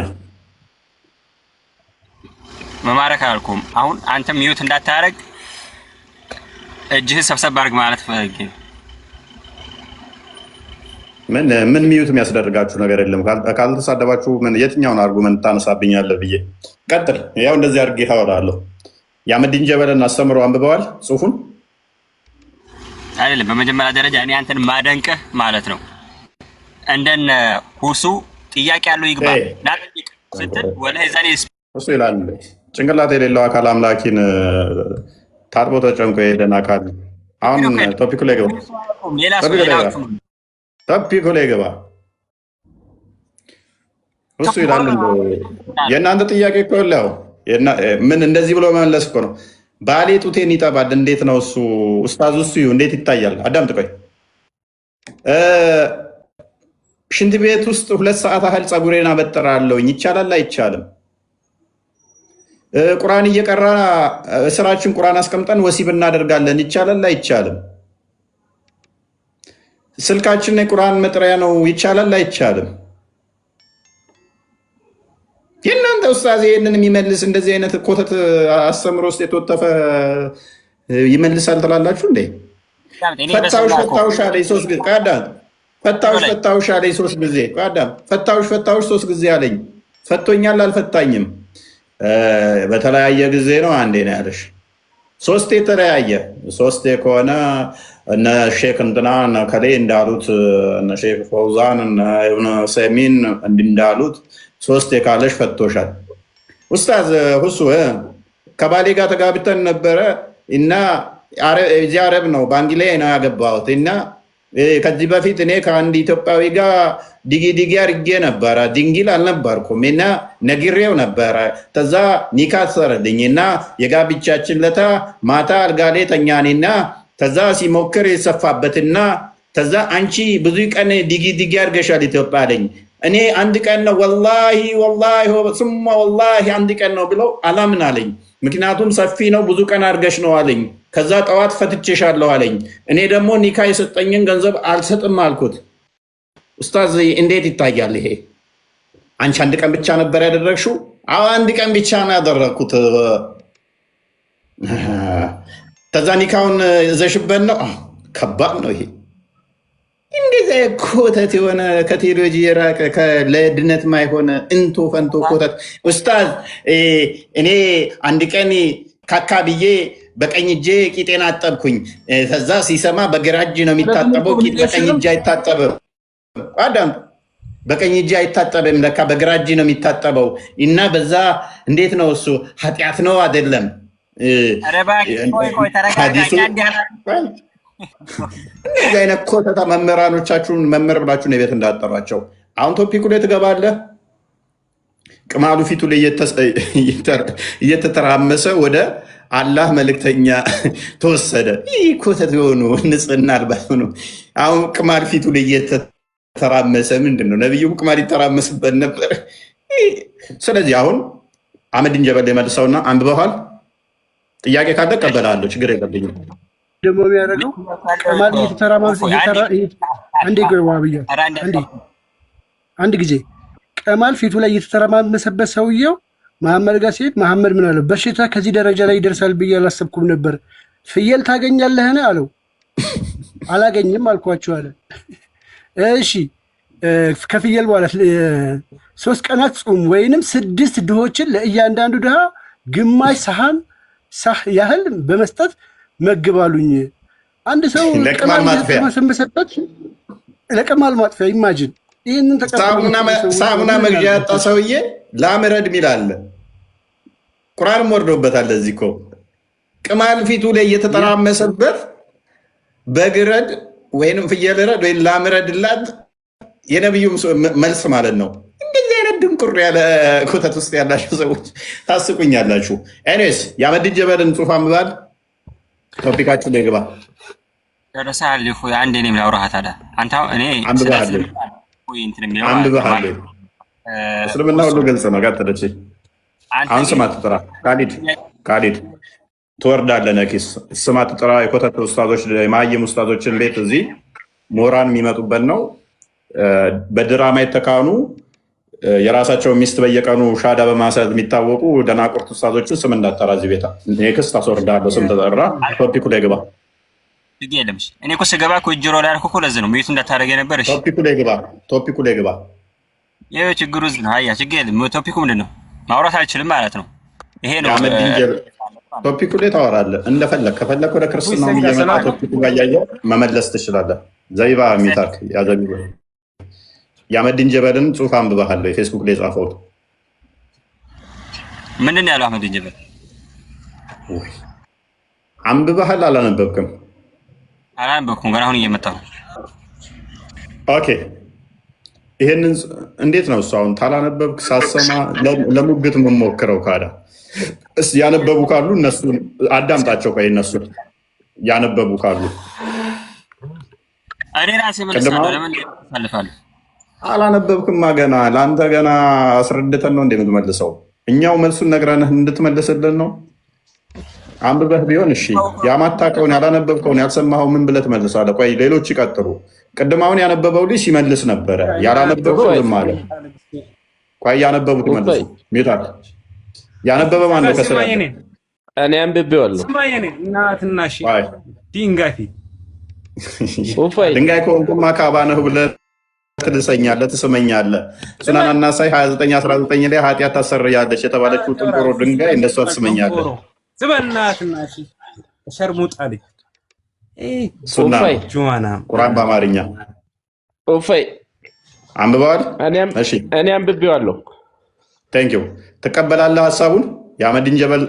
መማረክ አልኩም። አሁን አንተ ሚዩት እንዳታረግ እጅህን ሰብሰብ አድርግ ማለት ፈልጌ። ምን ሚዩት የሚያስደርጋችሁ ነገር የለም። ካልተሳደባችሁ የትኛውን አርጉመንት ታነሳብኛለህ ብዬ ቀጥል። ያው እንደዚህ አድርጌ ታወራለሁ። የአህመዲን ጀበልን አስተምሮ አንብበዋል ጽሁፉን አይደለም። በመጀመሪያ ደረጃ እኔ አንተን ማደንቅህ ማለት ነው እንደነ ሁሱ ጥያቄ ያለው ይግባ ናጠይቅ ስትል ወላሂ ዛኔ እሱ ይላል ጭንቅላት የሌለው አካል አምላኪን ታጥቦ ተጨንቆ የሄደን አካል። አሁን ቶፒኩ ላይ ገባ። ቶፒኩ ላይ ገባ። እሱ ይላል የእናንተ ጥያቄ እኮ ያው ምን እንደዚህ ብሎ መመለስ እኮ ነው። ባሌ ጡቴን ይጠባል። እንዴት ነው እሱ ኡስታዝ? እሱ እንዴት ይታያል? አዳምጥ ቆይ። ሽንት ቤት ውስጥ 2 ሰዓት ያህል ፀጉሬን አበጥራለሁኝ። ይቻላል አይቻልም? ቁርአን እየቀራ ስራችን ቁርአን አስቀምጠን ወሲብ እናደርጋለን። ይቻላል አይቻልም? ስልካችን የቁርአን መጥሪያ ነው። ይቻላል አይቻልም? የእናንተ ኡስታዝ ይህንን የሚመልስ እንደዚህ አይነት ኮተት አስተምሮ ውስጥ የተወተፈ ይመልሳል ትላላችሁ እንዴ? ፈታውሽ አለኝ 3 ጊዜ ቀዳም። ፈታውሽ አለኝ 3 ጊዜ ቀዳም። ፈታውሽ 3 ጊዜ አለኝ። ፈቶኛል አልፈታኝም። በተለያየ ጊዜ ነው አንዴ ነው ያለሽ። 3 የተለያየ 3 ከሆነ እነ ሼክ እንትና እነ ከሌ እንዳሉት እነ ሼክ ፈውዛን እነ ኢብኑ ሰሚን እንዳሉት 3 ካለሽ ፈቶሻል። ኡስታዝ ሁሱ ከባሌ ጋር ተጋብተን ነበረ እና እዚህ አረብ ነው ባንጊላ ነው ያገባሁት እና ከዚህ በፊት እኔ ከአንድ ኢትዮጵያዊ ጋር ዲጊ አድርጌ ነበረ። ድንግል አልነበርኩም እና ነግሬው ነበረ። ተዛ ኒካ አሰረልኝ እና የጋብቻችን ለታ ማታ አልጋሌ ተኛኔና ተዛ ሲሞክር የሰፋበትና ተዛ አንቺ ብዙ ቀን ዲጊ አድርገሻል ኢትዮጵያ አለኝ። እኔ አንድ ቀን ነው ወላሂ ስማ ወላሂ አንድ ቀን ነው ብለው አላምን አለኝ። ምክንያቱም ሰፊ ነው ብዙ ቀን አድርገሽ ነው አለኝ። ከዛ ጠዋት ፈትቼሻለሁ አለኝ። እኔ ደግሞ ኒካ የሰጠኝን ገንዘብ አልሰጥም አልኩት። ኡስታዝ እንዴት ይታያል ይሄ? አንቺ አንድ ቀን ብቻ ነበር ያደረግሽው? አዎ አንድ ቀን ብቻ ነው ያደረግኩት። ከዛ ኒካውን ዘሽበት ነው። ከባድ ነው ይሄ። እንደዚህ ኮተት የሆነ ከቴዎሎጂ የራቀ ለድነት ማይሆነ እንቶ ፈንቶ ኮተት። ኡስታዝ እኔ አንድ ቀን ካካ ብዬ በቀኝ እጄ ቂጤን አጠብኩኝ። ከዛ ሲሰማ በግራ እጅ ነው የሚታጠበው፣ ቂጥ በቀኝ እጅ አይታጠብም። አዳም በቀኝ እጅ አይታጠብም፣ ለካ በግራ እጅ ነው የሚታጠበው። እና በዛ እንዴት ነው እሱ ኃጢአት ነው አይደለም? እንደዚህ አይነት ኮተታ መምህራኖቻችሁን መምህር ብላችሁን የቤት እንዳጠሯቸው። አሁን ቶፒኩ ላይ ትገባለህ። ቅማሉ ፊቱ ላይ እየተተራመሰ ወደ አላህ መልእክተኛ ተወሰደ። ይህ ኮተት የሆኑ ንጽህና አልባ ሆኑ። አሁን ቅማል ፊቱ ላይ እየተተራመሰ ምንድን ነው? ነቢዩ ቅማል ይተራመስበት ነበር። ስለዚህ አሁን አህመዲን ጀበል የመልሰውና አንብበኋል። ጥያቄ ካለ እቀበላለሁ፣ ችግር የለብኝም። ደግሞ የሚያደርገው ቅማል እየተተራመሰ አንድ ጊዜ ቀማል ፊቱ ላይ እየተተረማመሰበት ሰውየው መሐመድ ጋር ሲሄድ መሐመድ ምን አለው? በሽታ ከዚህ ደረጃ ላይ ይደርሳል ብዬ አላሰብኩም ነበር። ፍየል ታገኛለህን አለው። አላገኝም አልኳቸው አለ። እሺ ከፍየል በኋላ 3 ቀናት ጾም ወይንም 6 ድሆችን ለእያንዳንዱ ድሃ ግማሽ ሰሃን ያህል በመስጠት መግባሉኝ። አንድ ሰው ለቅማል ማጥፊያ ለቅማል ማጥፊያ ኢማጂን ይህንን ሳሙና መግዣ ያጣ ሰውዬ ላምረድ ሚል አለ። ቁርአንም ወርዶበታል። ለዚህ እኮ ቅማል ፊቱ ላይ እየተጠራመሰበት በግረድ ወይንም ፍየል ረድ ወይም ላምረድላት የነቢዩ መልስ ማለት ነው። እንደዚህ አይነት ድንቁር ያለ ኮተት ውስጥ ያላችሁ ሰዎች ታስቁኛላችሁ። ኤኒዌይስ የአህመዲን ጀበልን ጽሑፍ አንብባል። ቶፒካችሁ ላይ ግባ። ደረሳል እኮ አንዴ እኔም ላውራህ ታዲያ አንተ እኔ አንብባለሁ እስልምና ሁሉ ግልጽ ነው። ቀጥለች። አሁን ስማ ትጥራ ካሊድ ትወርዳለህ። ነኪስ ስማ ትጥራ። የኮተት ኡስታዞች የማየም ኡስታዞችን ቤት እዚህ ሞራን የሚመጡበት ነው። በድራማ የተካኑ የራሳቸው ሚስት በየቀኑ ሻዳ በማሳት የሚታወቁ ደናቁርት ኡስታዞችን ስም እንዳጠራ እዚህ ቤታ ክስ ታስወርዳለሁ። ስም ተጠራ። ቶፒኩ ላይ ግባ። እኔ እኮ ስገባ እኮ እጅሮ ላይ አልኩ እኮ ለዚህ ነው ሚዩት እንዳታደርግ ነበር። እሺ ቶፒኩ ላይ ግባ። ይሄ ችግሩ እዚህ ነው። አያ ችግር የለም። ቶፒኩ ምንድን ነው? ማውራት አልችልም ማለት ነው። ይሄ ነው ቶፒኩ ላይ ታወራለህ እንደፈለግ። ከፈለግ ወደ ክርስትና እየመጣ ቶፒኩ ጋር እያየህ መመለስ ትችላለህ። ዘይባ ሚታክ ያዘቢ የአህመዲን ጀበልን ጽሑፍ አንብበሃለሁ። የፌስቡክ ላይ ጻፈው ምንድን ነው ያለው? አህመዲን ጀበል አንብበሃል? አላነበብክም? አላነበብኩም፣ ገና አሁን እየመጣ ነው። ኦኬ ይሄንን እንዴት ነው እሱ? አሁን ታላነበብክ ሳሰማ ለሙግት የምሞክረው ካዳ እስ ያነበቡ ካሉ እነሱ አዳምጣቸው። ቆይ እነሱ ያነበቡ ካሉ እኔ ራሴ መልሳለሁ። ለምን ታልፋለህ? አላነበብክማ ገና። ለአንተ ገና አስረድተን ነው እንደምትመልሰው። እኛው መልሱን ነግረንህ እንድትመልስልን ነው። አንብበህ ቢሆን እሺ። ያማታቀውን ያላነበብከውን ያልሰማኸው ምን ብለህ ትመልሳለህ? ቆይ ሌሎች ይቀጥሉ። ቅድም አሁን ያነበበው ልጅ ሲመልስ ነበረ። ያላነበበው ዝም አለ። ቆይ ያነበቡት ይመልሱ። ሚታል ያነበበ ማን ነው? ከስራ እኔ አንብቤዋለሁ። እናትና እሺ ድንጋይ ከሆንኩማ ካባ ነህ ብለህ ትልሰኛለህ፣ ትስመኛለህ። ሱናን አናሳይ 29:19 ላይ ኃጢአት ታሰርያለች የተባለችው ጥንቆሮ ድንጋይ እንደሷ ትስመኛለህ። ዝበናትና እሺ ሸርሙጣ ልጅ ሱና ቁርአን በአማርኛ አንብበዋል? እሺ እኔ አንብቤዋለሁ። ቴንኪው። ትቀበላለህ ሀሳቡን? የአህመዲን ጀበል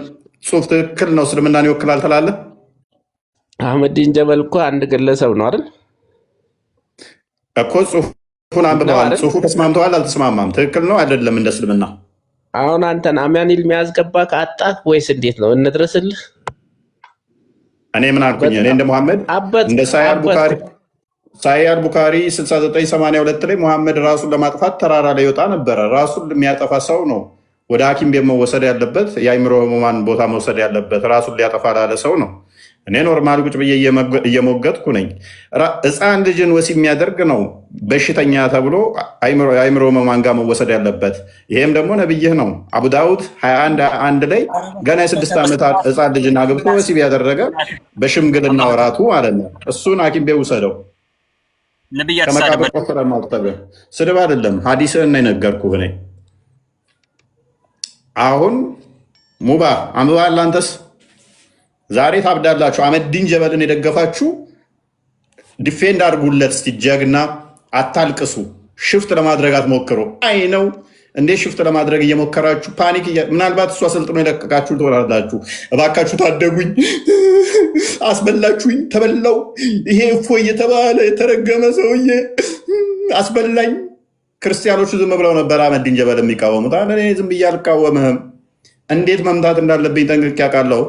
ጽሑፍ ትክክል ነው፣ እስልምናን ይወክላል ትላለህ? አህመዲን ጀበል እኮ አንድ ግለሰብ ነው አይደል እኮ። ጽሑፉን አንብበዋል። ጽሑፉ ተስማምተዋል? አልተስማማም? ትክክል ነው አይደለም? እንደ እስልምና አሁን አንተን አማኒል የሚያስገባ ከአጣህ ወይስ እንዴት ነው? እንድረስልህ? እኔ ምን አልኩኝ? እኔ እንደ መሐመድ እንደ ሳሂህ አልቡኻሪ 6982 ላይ መሐመድ ራሱን ለማጥፋት ተራራ ላይ ይወጣ ነበረ። ራሱን የሚያጠፋ ሰው ነው ወደ ሐኪም ቤት መወሰድ ያለበት፣ የአእምሮ ህሙማን ቦታ መውሰድ ያለበት ራሱን ሊያጠፋ ላለ ሰው ነው። እኔ ኖርማል ቁጭ ብዬ እየሞገጥኩ ነኝ። ሕፃን ልጅን ወሲብ የሚያደርግ ነው በሽተኛ ተብሎ የአእምሮ ህሙማን ጋር መወሰድ ያለበት። ይሄም ደግሞ ነብይህ ነው። አቡ ዳውድ 21:1 ላይ ገና የ6 ዓመት ሕፃን ልጅን አግብቶ ወሲብ ያደረገ በሽምግልና ወራቱ ማለት ነው። እሱን ሐኪም ቤት ውሰደው። ከመቃብር ቆፍረ ማውጣት ስድብ አይደለም፣ ሐዲስህን ነው የነገርኩህ። እኔ አሁን ሙባ አንብበሃል? አንተስ ዛሬ ታብዳላችሁ። አህመዲን ጀበልን የደገፋችሁ ዲፌንድ አድርጉለት እስቲ። ጀግና አታልቅሱ። ሽፍት ለማድረግ አትሞክሩ። አይ ነው እንዴ ሽፍት ለማድረግ እየሞከራችሁ ፓኒክ ምናልባት እሱ አሰልጥኖ የለቀቃችሁ ትወራላችሁ። እባካችሁ ታደጉኝ፣ አስበላችሁኝ፣ ተበላው። ይሄ እፎ እየተባለ የተረገመ ሰውዬ አስበላኝ። ክርስቲያኖቹ ዝም ብለው ነበር አህመዲን ጀበል የሚቃወሙት። እኔ ዝም ብዬ አልቃወምህም። እንዴት መምታት እንዳለብኝ ጠንቅቄ አውቃለሁ።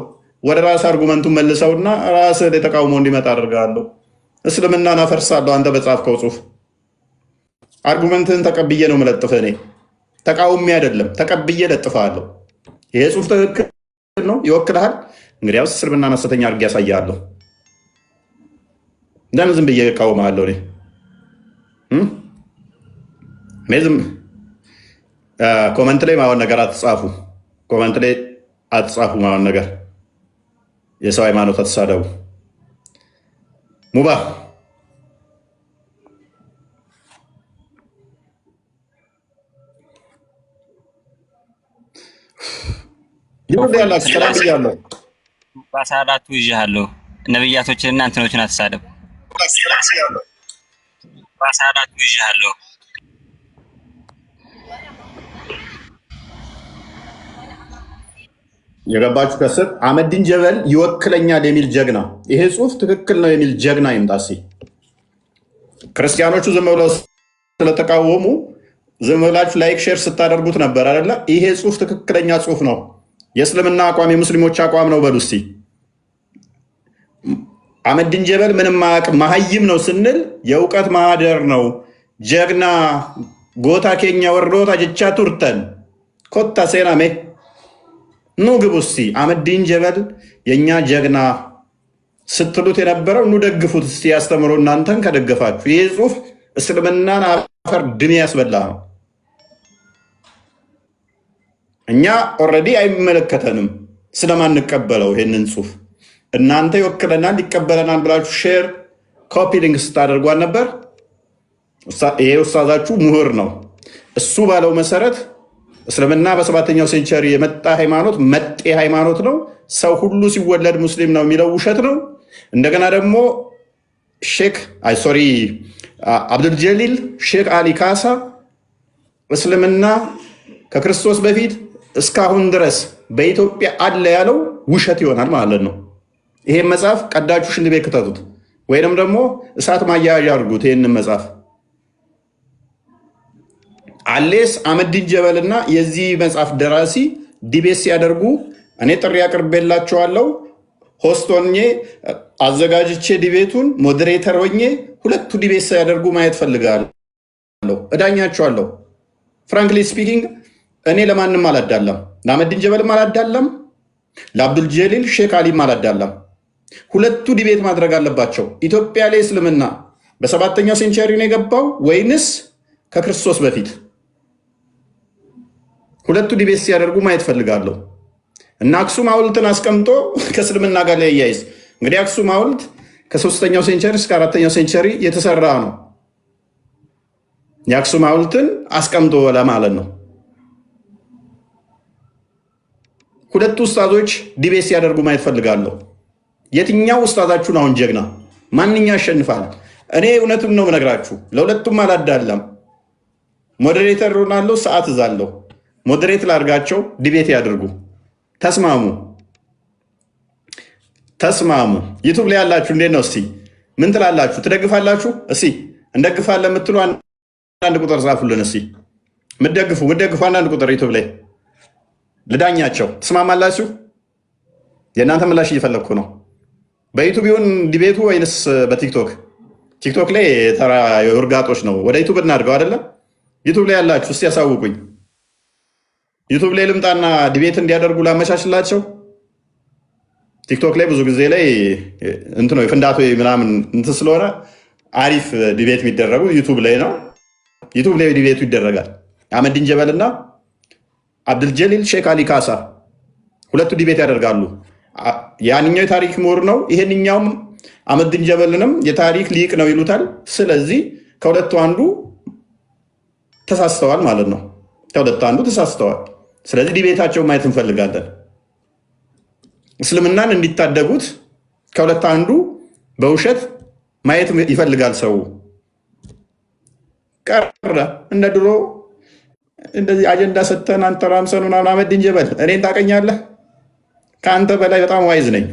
ወደ ራስ አርጉመንቱን መልሰውና ራስ ተቃውሞ እንዲመጣ አድርጋለሁ። እስልምናን አፈርሳለሁ። አንተ በጻፍከው ጽሑፍ አርጉመንትህን ተቀብዬ ነው የምለጥፍህ። እኔ ተቃውሜ አይደለም ተቀብዬ ለጥፍሃለሁ። ይሄ ጽሑፍ ትክክል ነው፣ ይወክልሃል። እንግዲያውስ እስልምናን ሐሰተኛ አድርጌ ያሳያለሁ። ለምን ዝም ብዬ እቃወምሃለሁ? እኔ ኮመንት ላይ ማወን ነገር አትጻፉ። ኮመንት ላይ አትጻፉ ማወን ነገር። የሰው ሃይማኖት አትሳደቡ። ሙባ ይሁን ያላችሁ ሰላም ብያለሁ። በሰዓቱ ይዣለሁ። ነብያቶችንና እንትኖችን አትሳደቡ። በሰዓቱ ይዣለሁ። የገባችሁ ከስር አህመዲን ጀበል ይወክለኛል የሚል ጀግና፣ ይሄ ጽሁፍ ትክክል ነው የሚል ጀግና ይምጣሲ። ክርስቲያኖቹ ዝም ብለው ስለተቃወሙ ዝም ብላችሁ ላይክ ሼር ስታደርጉት ነበር አይደለ? ይሄ ጽሁፍ ትክክለኛ ጽሁፍ ነው፣ የእስልምና አቋም የሙስሊሞች አቋም ነው በሉ እስቲ። አህመዲን ጀበል ምንም አያውቅም መሀይም ነው ስንል የእውቀት ማህደር ነው፣ ጀግና ጎታ ኬኛ ወርዶታ ጀቻ ቱርተን ኮታ ሴናሜ ኑ ግቡ እስቲ። አህመዲን ጀበል የእኛ ጀግና ስትሉት የነበረው ኑ ደግፉት እስቲ፣ ያስተምሮ እናንተን ከደገፋችሁ። ይህ ጽሁፍ እስልምናን አፈር ድሜ ያስበላ ነው። እኛ ኦልሬዲ አይመለከተንም ስለማንቀበለው ይሄንን ጽሁፍ። እናንተ ይወክለናል ይቀበለናል ብላችሁ ሼር ኮፒ ሊንክ ስታደርጓን ነበር። ይሄ ውስታዛችሁ ምሁር ነው። እሱ ባለው መሰረት እስልምና በ7ኛው ሴንቸሪ የመጣ ሃይማኖት መጤ ሃይማኖት ነው። ሰው ሁሉ ሲወለድ ሙስሊም ነው የሚለው ውሸት ነው። እንደገና ደግሞ አብዱልጀሊል ሼክ አሊ ካሳ እስልምና ከክርስቶስ በፊት እስካሁን ድረስ በኢትዮጵያ አለ ያለው ውሸት ይሆናል ማለት ነው። ይሄን መጽሐፍ ቀዳችሁ ሽንት ቤት ክተቱት፣ ወይንም ደግሞ እሳት ማያያዣ አድርጉት። ይህንን መጽሐፍ አሌስ አህመዲን ጀበልና የዚህ መጽሐፍ ደራሲ ዲቤት ሲያደርጉ እኔ ጥሪ አቅርቤላቸዋለሁ። ሆስት ሆኜ አዘጋጅቼ ዲቤቱን ሞዴሬተር ሆኜ ሁለቱ ዲቤት ሲያደርጉ ማየት ፈልጋለሁ። እዳኛቸዋለሁ። ፍራንክሊ ስፒኪንግ እኔ ለማንም አላዳለም፣ ለአህመዲን ጀበልም አላዳለም፣ ለአብዱል ጀሊል ሼክ አሊም አላዳለም። ሁለቱ ዲቤት ማድረግ አለባቸው። ኢትዮጵያ ላይ እስልምና በ7ኛው ሴንቸሪ ነው የገባው ወይንስ ከክርስቶስ በፊት? ሁለቱ ዲቤት ሲያደርጉ ማየት ፈልጋለሁ። እና አክሱም ሐውልትን አስቀምጦ ከእስልምና ጋር ላይ ያያይዝ። እንግዲህ አክሱም ሐውልት ከ3ኛው ሴንቸሪ እስከ 4ኛው ሴንቸሪ የተሰራ ነው። የአክሱም ሐውልትን አስቀምጦ ለማለት ነው። ሁለቱ ኡስታዞች ዲቤት ሲያደርጉ ማየት ፈልጋለሁ። የትኛው ኡስታዛችሁን አሁን ጀግና? ማንኛው ያሸንፋል? እኔ እውነቱን ነው የምነግራችሁ። ለሁለቱም አላዳለም። ሞዴሬተር ሆናለሁ፣ ሰዓት እዛለሁ። ሞዴሬት ላድርጋቸው፣ ዲቤት ያድርጉ። ተስማሙ። ዩቱብ ላይ ያላችሁ እንዴት ነው? እስቲ ምን ትላላችሁ? ትደግፋላችሁ? እስቲ እንደግፋለን የምትሉ አንዳንድ ቁጥር ጻፉልን። እስቲ ምደግፉ አንዳንድ ቁጥር ዩቱብ ላይ ልዳኛቸው። ትስማማላችሁ? የእናንተ ምላሽ እየፈለግኩ ነው። በዩቱብ ይሁን ዲቤቱ ወይንስ በቲክቶክ? ቲክቶክ ላይ ተራ የውርጋጦች ነው። ወደ ዩቱብ እናድርገው አይደለም? ዩቱብ ላይ ያላችሁ እስቲ ያሳውቁኝ። ዩቱብ ላይ ልምጣና ዲቤት እንዲያደርጉ ላመቻችላቸው። ቲክቶክ ላይ ብዙ ጊዜ ላይ እንትን ነው የፍንዳቶ ምናምን እንትን ስለሆነ አሪፍ ዲቤት የሚደረጉ ዩቱብ ላይ ነው። ዩቱብ ላይ ዲቤቱ ይደረጋል። አህመዲን ጀበልና አብዱልጀሊል ሼክ አሊ ካሳ ሁለቱ ዲቤት ያደርጋሉ። ያንኛው የታሪክ ምሁር ነው፣ ይሄንኛውም አህመዲን ጀበልንም የታሪክ ሊቅ ነው ይሉታል። ስለዚህ ከሁለቱ አንዱ ተሳስተዋል ማለት ነው። ከሁለቱ አንዱ ተሳስተዋል። ስለዚህ ዲቤታቸው ማየት እንፈልጋለን። እስልምናን እንዲታደጉት ከሁለት አንዱ በውሸት ማየት ይፈልጋል ሰው። ቀረ እንደ ድሮ እንደዚህ አጀንዳ ሰተን አንተራምሰን ምናምን። አህመዲን ጀበል እኔን ታውቀኛለህ? ከአንተ በላይ በጣም ዋይዝ ነኝ።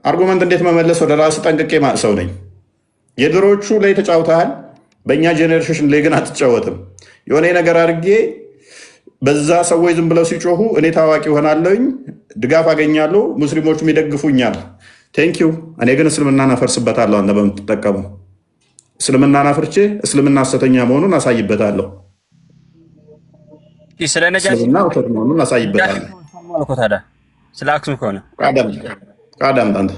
አርጉመንት እንዴት መመለስ ወደ ራስ ጠንቅቄ ሰው ነኝ። የድሮቹ ላይ ተጫውተሃል፣ በእኛ ጄኔሬሽን ላይ ግን አትጫወትም። የሆነ ነገር አድርጌ በዛ ሰዎች ዝም ብለው ሲጮሁ እኔ ታዋቂ ሆናለሁኝ፣ ድጋፍ አገኛለሁ፣ ሙስሊሞቹም ይደግፉኛል። ቴንኪዩ። እኔ ግን እስልምናን አፈርስበታለሁ። አንተ በምትጠቀመው እስልምናን አፍርቼ እስልምና ሐሰተኛ መሆኑን አሳይበታለሁ። እስልምና ውሸት መሆኑን አሳይበታለሁ። ስለ አክሱም ከሆነ ቃዳም አንተ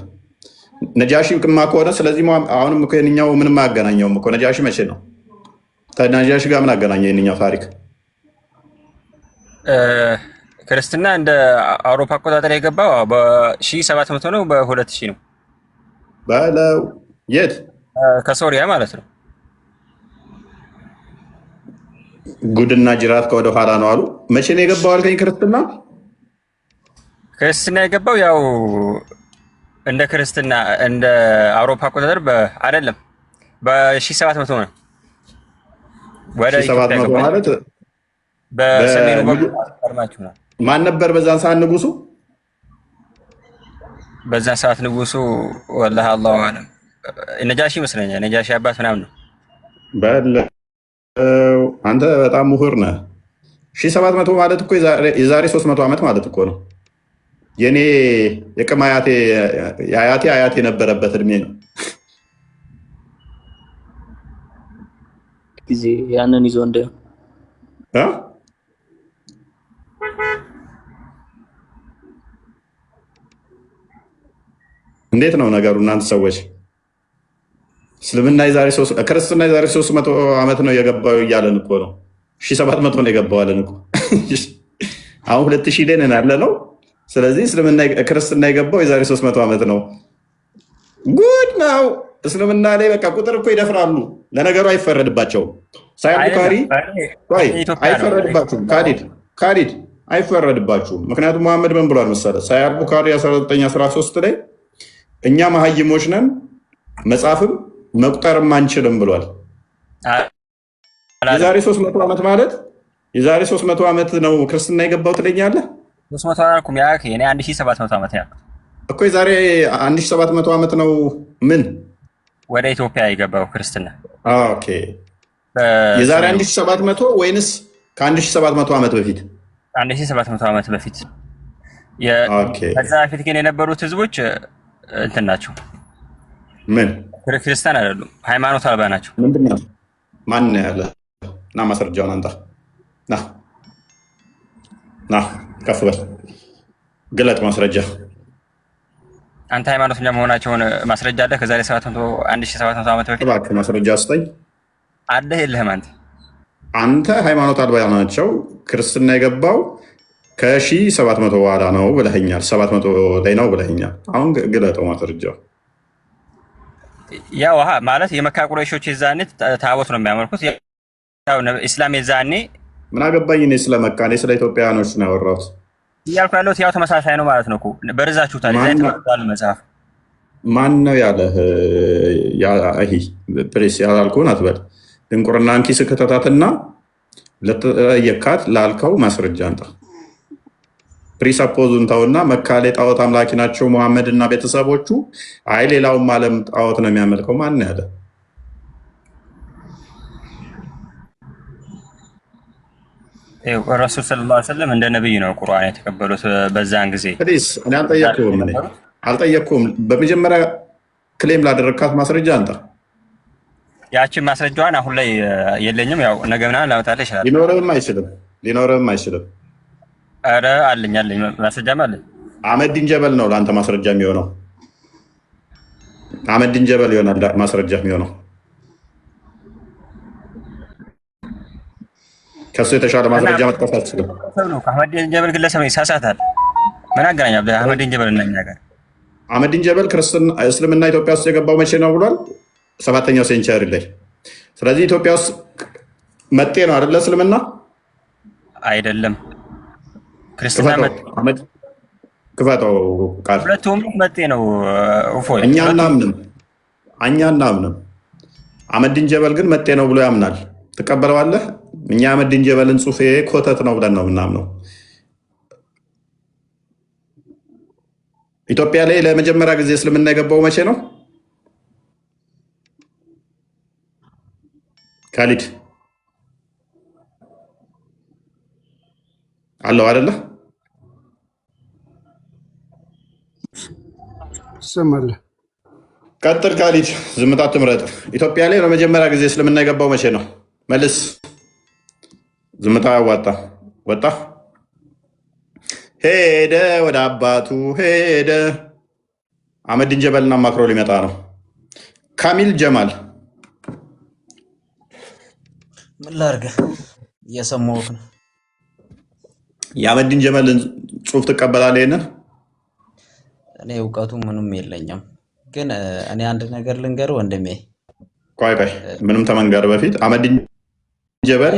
ነጃሺ ቅማ ከሆነ ስለዚህ አሁንም እኮ የእኛው ምንም አያገናኘውም እኮ። ነጃሺ መቼ ነው? ከነጃሺ ጋር ምን አገናኘው የእኛው ታሪክ? ክርስትና እንደ አውሮፓ አቆጣጠር የገባው በ1700 ነው፣ በ2000 ነው በለው። የት? ከሶሪያ ማለት ነው። ጉድና ጅራት ከወደ ኋላ ነው አሉ። መቼ ነው የገባው አልከኝ? ክርስትና የገባው ያው እንደ ክርስትና እንደ አውሮፓ አቆጣጠር አይደለም፣ በ1700 ነው። ወደ 1700 ማለት በሰሜኑ በኩል አርማችሁ ነው። ማን ነበር በዛን ሰዓት ንጉሱ? በዛን ሰዓት ንጉሱ ወላሂ አላሁ አለም ነጃሺ ይመስለኛል። ነጃሺ አባት ምናምን ነው። አንተ በጣም ምሁር ነህ። 1700 ማለት እኮ የዛሬ 300 ዓመት ማለት እኮ ነው። የኔ የቅም አያቴ አያቴ የነበረበት እድሜ ነው። ጊዜ ያንን ይዞ እንደ እንዴት ነው ነገሩ? እናንተ ሰዎች እስልምና ክርስትና የዛሬ 300 ዓመት ነው የገባው እያለን እኮ ነው። 1700 ነው የገባው አለን እኮ። አሁን 2000 ላይ ነን ያለ ነው። ስለዚህ ክርስትና የገባው የዛሬ 300 ዓመት ነው። ጉድ ነው። እስልምና ላይ በቃ ቁጥር እኮ ይደፍራሉ። ለነገሩ አይፈረድባቸውም። ሳይድ ቡኻሪ አይፈረድባችሁም። ካሊድ አይፈረድባችሁም። ምክንያቱም መሐመድ ምን ብሏል መሰለህ? ሳይድ ቡኻሪ 1913 ላይ እኛ መሀይሞች ነን መጻፍም መቁጠርም አንችልም ብሏል። የዛሬ 300 ዓመት ማለት የዛሬ 300 ዓመት ነው ክርስትና የገባው ትለኛለህ? 300 አልኩም። ያ እኔ 1700 ዓመት ያልኩት እኮ የዛሬ 1700 ዓመት ነው። ምን ወደ ኢትዮጵያ የገባው ክርስትና? ኦኬ የዛሬ 1700 ወይንስ ከ1700 ዓመት በፊት? 1700 ዓመት በፊት። ከዛ በፊት ግን የነበሩት ህዝቦች እንትን ናቸው። ምን ክርስቲያን አይደሉም፣ ሃይማኖት አልባ ናቸው። ምንድን ነው? ማን ያለ? ና ማስረጃውን አንጣ። ና ከፍ በል ግለጥ ማስረጃ። አንተ ሃይማኖተኛ መሆናቸውን ማስረጃ አለ? ከዛሬ 1700 ዓመት በፊት እባክህ ማስረጃ ስጠኝ። አለ የለህም? አንተ ሃይማኖት አልባ ናቸው ክርስትና የገባው ከ1700 በኋላ ነው ብለኸኛል። 700 ላይ ነው ብለኸኛል። አሁን ግለጠው ማስረጃው። ያው ማለት የመካ ቁረይሾች የዛኔ ታቦት ነው የሚያመልኩት። ያው ኢስላም የዛኔ ምን አገባኝ እኔ ስለ መካ፣ እኔ ስለ ኢትዮጵያውያኖች ነው ያወራሁት እያልኩ ያለሁት። ያው ተመሳሳይ ነው ማለት ነው እኮ በርዛችሁታል። ዲዛይን ተመሳሳይ መጽሐፍ ማን ነው ያለህ? ፕሬስ ያላልኩህን አትበል። ድንቁርናን ኪስ ከተታትና ለተየካት ላልከው ማስረጃ አንጣ። ፕሪሰፖዙን ተውና መካ ላይ ጣዖት አምላኪ ናቸው ሙሐመድ እና ቤተሰቦቹ። አይ ሌላውም ዓለም ጣዖት ነው የሚያመልከው። ማን ያለ? ረሱል ሰለላሁ ዐለይሂ ወሰለም እንደ ነብይ ነው ቁርአን የተቀበሉት በዛን ጊዜ። እኔ አልጠየቅኩም። በመጀመሪያ ክሌም ላደረግካት ማስረጃ አንጣ። ያችን ማስረጃዋን አሁን ላይ የለኝም። ያው ነገ ምናምን ላመጣልህ ይችላል። ሊኖርህም አይችልም። ኧረ አለኝ ማስረጃም አለኝ። አህመዲን ጀበል ነው ለአንተ ማስረጃ የሚሆነው። አህመዲን ጀበል ይሆናል ማስረጃ የሚሆነው። ከሱ የተሻለ ማስረጃ መጥቀስ አትችልም። አህመዲን ጀበል ግለሰብ ይሳሳታል። ምን አገናኛ አህመዲን ጀበል እና እኛ ጋር? አህመዲን ጀበል እስልምና ኢትዮጵያ ውስጥ የገባው መቼ ነው ብሏል? 7ኛው ሴንቸሪ ላይ። ስለዚህ ኢትዮጵያ ውስጥ መጤ ነው አይደለ? እስልምና አይደለም ክርስትና መጤ። ክፈተው ቃል። ሁለቱም መጤ ነው። እኛ እናምንም። አህመዲን ጀበል ግን መጤ ነው ብሎ ያምናል። ትቀበለዋለህ? እኛ አህመዲን ጀበልን ጽሁፌ ኮተት ነው ብለን ነው ምናምነው። ኢትዮጵያ ላይ ለመጀመሪያ ጊዜ እስልምና የገባው መቼ ነው? ካሊድ አለው አይደለ? ሰማለ። ቀጥል ካሊድ፣ ዝምታ ትምረጥ። ኢትዮጵያ ላይ ለመጀመሪያ ጊዜ እስልምና የገባው መቼ ነው? መልስ። ዝምታ ያዋጣ። ወጣ ሄደ፣ ወደ አባቱ ሄደ። አህመዲን ጀበልና ማክሮ ሊመጣ ነው። ካሚል ጀማል ምን ላድርግ? እየሰማሁህ ነው። የአህመዲን ጀበልን ጽሁፍ ትቀበላለህ? ይሄንን እኔ እውቀቱ ምንም የለኝም፣ ግን እኔ አንድ ነገር ልንገር ወንድሜ። ቆይ ምንም ተመንገር በፊት አህመዲን ጀበል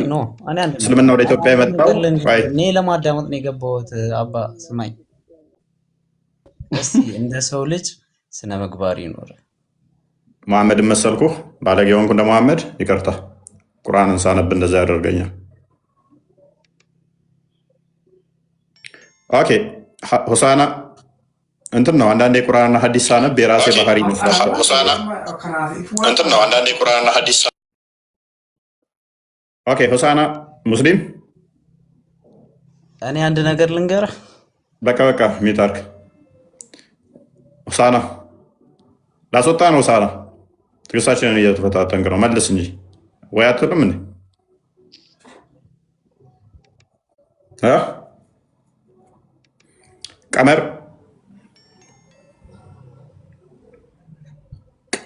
እስልምና ወደ ኢትዮጵያ የመጣው እኔ ለማዳመጥ ነው የገባሁት። አባ ስማኝ እስቲ፣ እንደ ሰው ልጅ ስነ ምግባር ይኖር። መሐመድን መሰልኩህ ባለጌ ሆንኩ እንደ መሐመድ? ይቅርታ ቁርአንን ሳነብ እንደዛ ያደርገኛል። ኦኬ ሆሳና እንትን ነው። አንዳንዴ ቁርአንና ሐዲስ ሳነብ የራሴ ባህሪ ይመስላል። ሆሳና እንትን ነው። አንዳንዴ ቁርአንና ሐዲስ ኦኬ ሆሳና ሙስሊም። እኔ አንድ ነገር ልንገርህ። በቃ ሚታርክ ሆሳና ላስወጣ ነው። ሆሳና ትግስታችንን እየተፈታተንክ ነው። መልስ እንጂ ወይ አትልም እንዴ?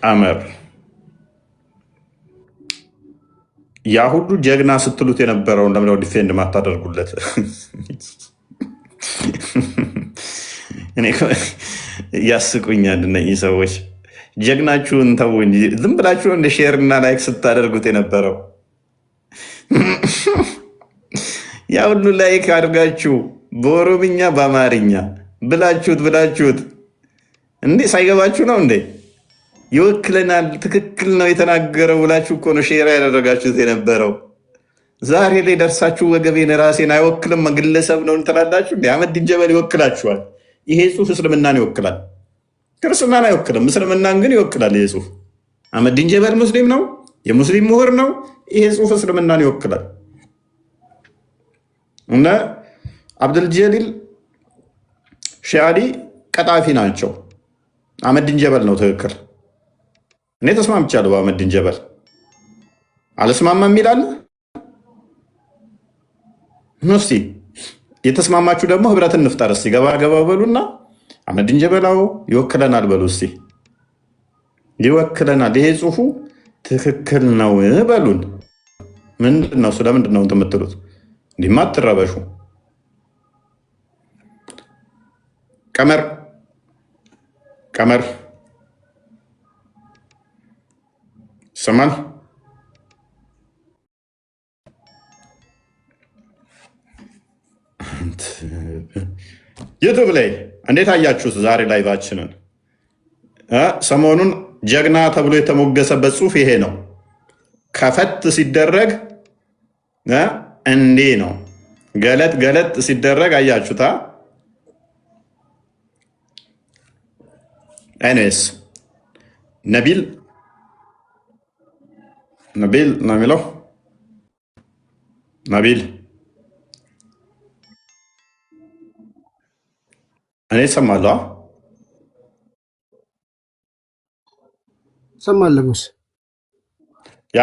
ቀመር ያ ሁሉ ጀግና ስትሉት የነበረውን ለምነው ዲፌንድ ማታደርጉለት? እኔ ያስቁኛል እነዚህ ሰዎች። ጀግናችሁን ተው እንጂ ዝም ብላችሁ እንደ ሼር እና ላይክ ስታደርጉት የነበረው ያ ሁሉ ላይክ አድርጋችሁ በኦሮምኛ በአማርኛ ብላችሁት እንዴ ሳይገባችሁ ነው እንዴ? ይወክለናል፣ ትክክል ነው የተናገረው ብላችሁ እኮ ነው ሼር ያደረጋችሁት የነበረው። ዛሬ ላይ ደርሳችሁ ወገቤን ራሴን አይወክልም ግለሰብ ነው ትላላችሁ። አህመዲን ጀበል ይወክላችኋል። ይሄ ጽሁፍ እስልምናን ይወክላል፣ ክርስትናን አይወክልም። እስልምናን ግን ይወክላል። ይሄ ጽሁፍ አህመዲን ጀበል ሙስሊም ነው፣ የሙስሊም ምሁር ነው። ይሄ ጽሁፍ እስልምናን ይወክላል። እና አብዱልጀሊል ሺዓሊ ቀጣፊ ናቸው። አህመዲን ጀበል ነው ትክክል። እኔ ተስማምቻለሁ በአህመዲን ጀበል። አልስማማም ይላል። እስቲ የተስማማችሁ ደግሞ ህብረትን እንፍጠር። እስቲ ገባ በሉና አህመዲን ጀበላው ይወክለናል በሉ። እስቲ ይወክለናል፣ ይሄ ጽሁፉ ትክክል ነው በሉን። ምንድን ነው ስለምንድን ነው የምትሉት? እንዲህማ አትረበሹ። ቀመር ይሰማል? ዩቱብ ላይ እንዴት አያችሁት? ዛሬ ላይቫችንን ሰሞኑን ጀግና ተብሎ የተሞገሰበት ጽሁፍ ይሄ ነው። ከፈት ሲደረግ እንዴ ነው፣ ገለጥ ሲደረግ አያችሁታ። ኤኒዌይስ ነቢል ነው የሚለው። ነቢል እኔ እሰማለሁ። ሰማለሁስ። ያ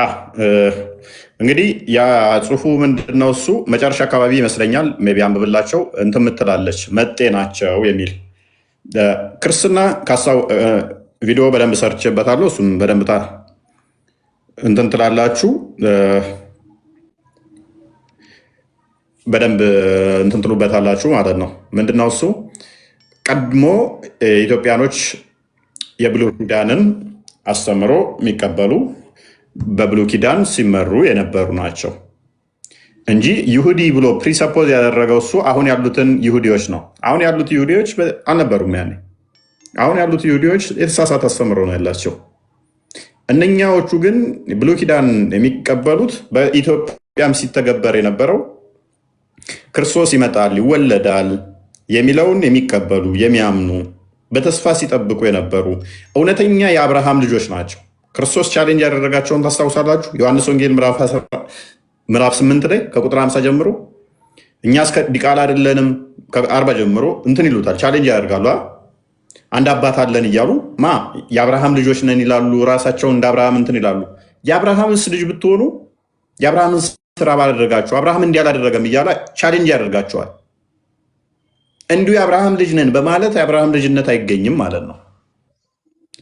እንግዲህ ያ ጽሁፉ ምንድነው? እሱ መጨረሻ አካባቢ ይመስለኛል ሜይ ቢ አንብብላቸው እንትን ምትላለች መጤ ናቸው የሚል ክርስትና ቪዲዮ በደንብ ሰርችበታለሁ። እሱም በደንብ እንትን ትላላችሁ፣ በደንብ እንትን ትሉበታላችሁ ማለት ነው። ምንድነው እሱ? ቀድሞ ኢትዮጵያኖች የብሉይ ኪዳንን አስተምሮ የሚቀበሉ በብሉይ ኪዳን ሲመሩ የነበሩ ናቸው እንጂ ይሁዲ ብሎ ፕሪሰፖዝ ያደረገው እሱ አሁን ያሉትን ይሁዲዎች ነው። አሁን ያሉት ይሁዲዎች አልነበሩም ያኔ። አሁን ያሉት ይሁዲዎች የተሳሳተ አስተምሮ ነው ያላቸው። እነኛዎቹ ግን ብሉይ ኪዳን የሚቀበሉት በኢትዮጵያም ሲተገበር የነበረው ክርስቶስ ይመጣል ይወለዳል የሚለውን የሚቀበሉ የሚያምኑ በተስፋ ሲጠብቁ የነበሩ እውነተኛ የአብርሃም ልጆች ናቸው። ክርስቶስ ቻሌንጅ ያደረጋቸውን ታስታውሳላችሁ? ዮሐንስ ወንጌል ምዕራፍ 8 ላይ ከቁጥር 50 ጀምሮ እኛ እስከ ዲቃላ አይደለንም ከ40 ጀምሮ እንትን ይሉታል፣ ቻሌንጅ ያደርጋሉ። አንድ አባት አለን እያሉ የአብርሃም ልጆች ነን ይላሉ። ራሳቸውን እንደ አብርሃም እንትን ይላሉ። የአብርሃምስ ልጅ ብትሆኑ የአብርሃምን ስራ ባላደረጋችሁ አብርሃም እንዲህ አላደረገም እያለ ቻሌንጅ ያደርጋቸዋል። እንዲሁ የአብርሃም ልጅ ነን በማለት የአብርሃም ልጅነት አይገኝም ማለት ነው።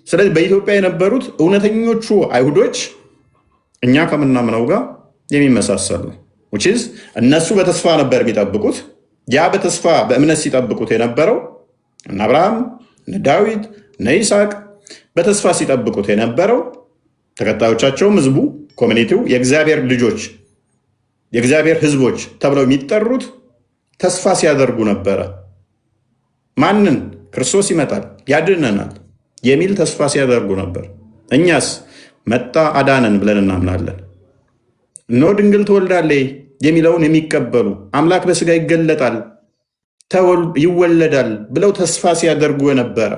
ስለዚህ በኢትዮጵያ የነበሩት እውነተኞቹ አይሁዶች እኛ ከምናምነው ጋር የሚመሳሰሉ እነሱ በተስፋ ነበር የሚጠብቁት። ያ በተስፋ በእምነት ሲጠብቁት የነበረው እነ አብርሃም፣ እነ ዳዊት፣ እነ ይስሐቅ በተስፋ ሲጠብቁት የነበረው ተከታዮቻቸውም ህዝቡ ኮሚኒቲው የእግዚአብሔር ልጆች የእግዚአብሔር ህዝቦች ተብለው የሚጠሩት ተስፋ ሲያደርጉ ነበረ። ማንን? ክርስቶስ ይመጣል ያድነናል የሚል ተስፋ ሲያደርጉ ነበር። እኛስ መጣ አዳነን ብለን እናምናለን። እነሆ ድንግል ትወልዳለች የሚለውን የሚቀበሉ አምላክ በስጋ ይገለጣል ይወለዳል ብለው ተስፋ ሲያደርጉ የነበረ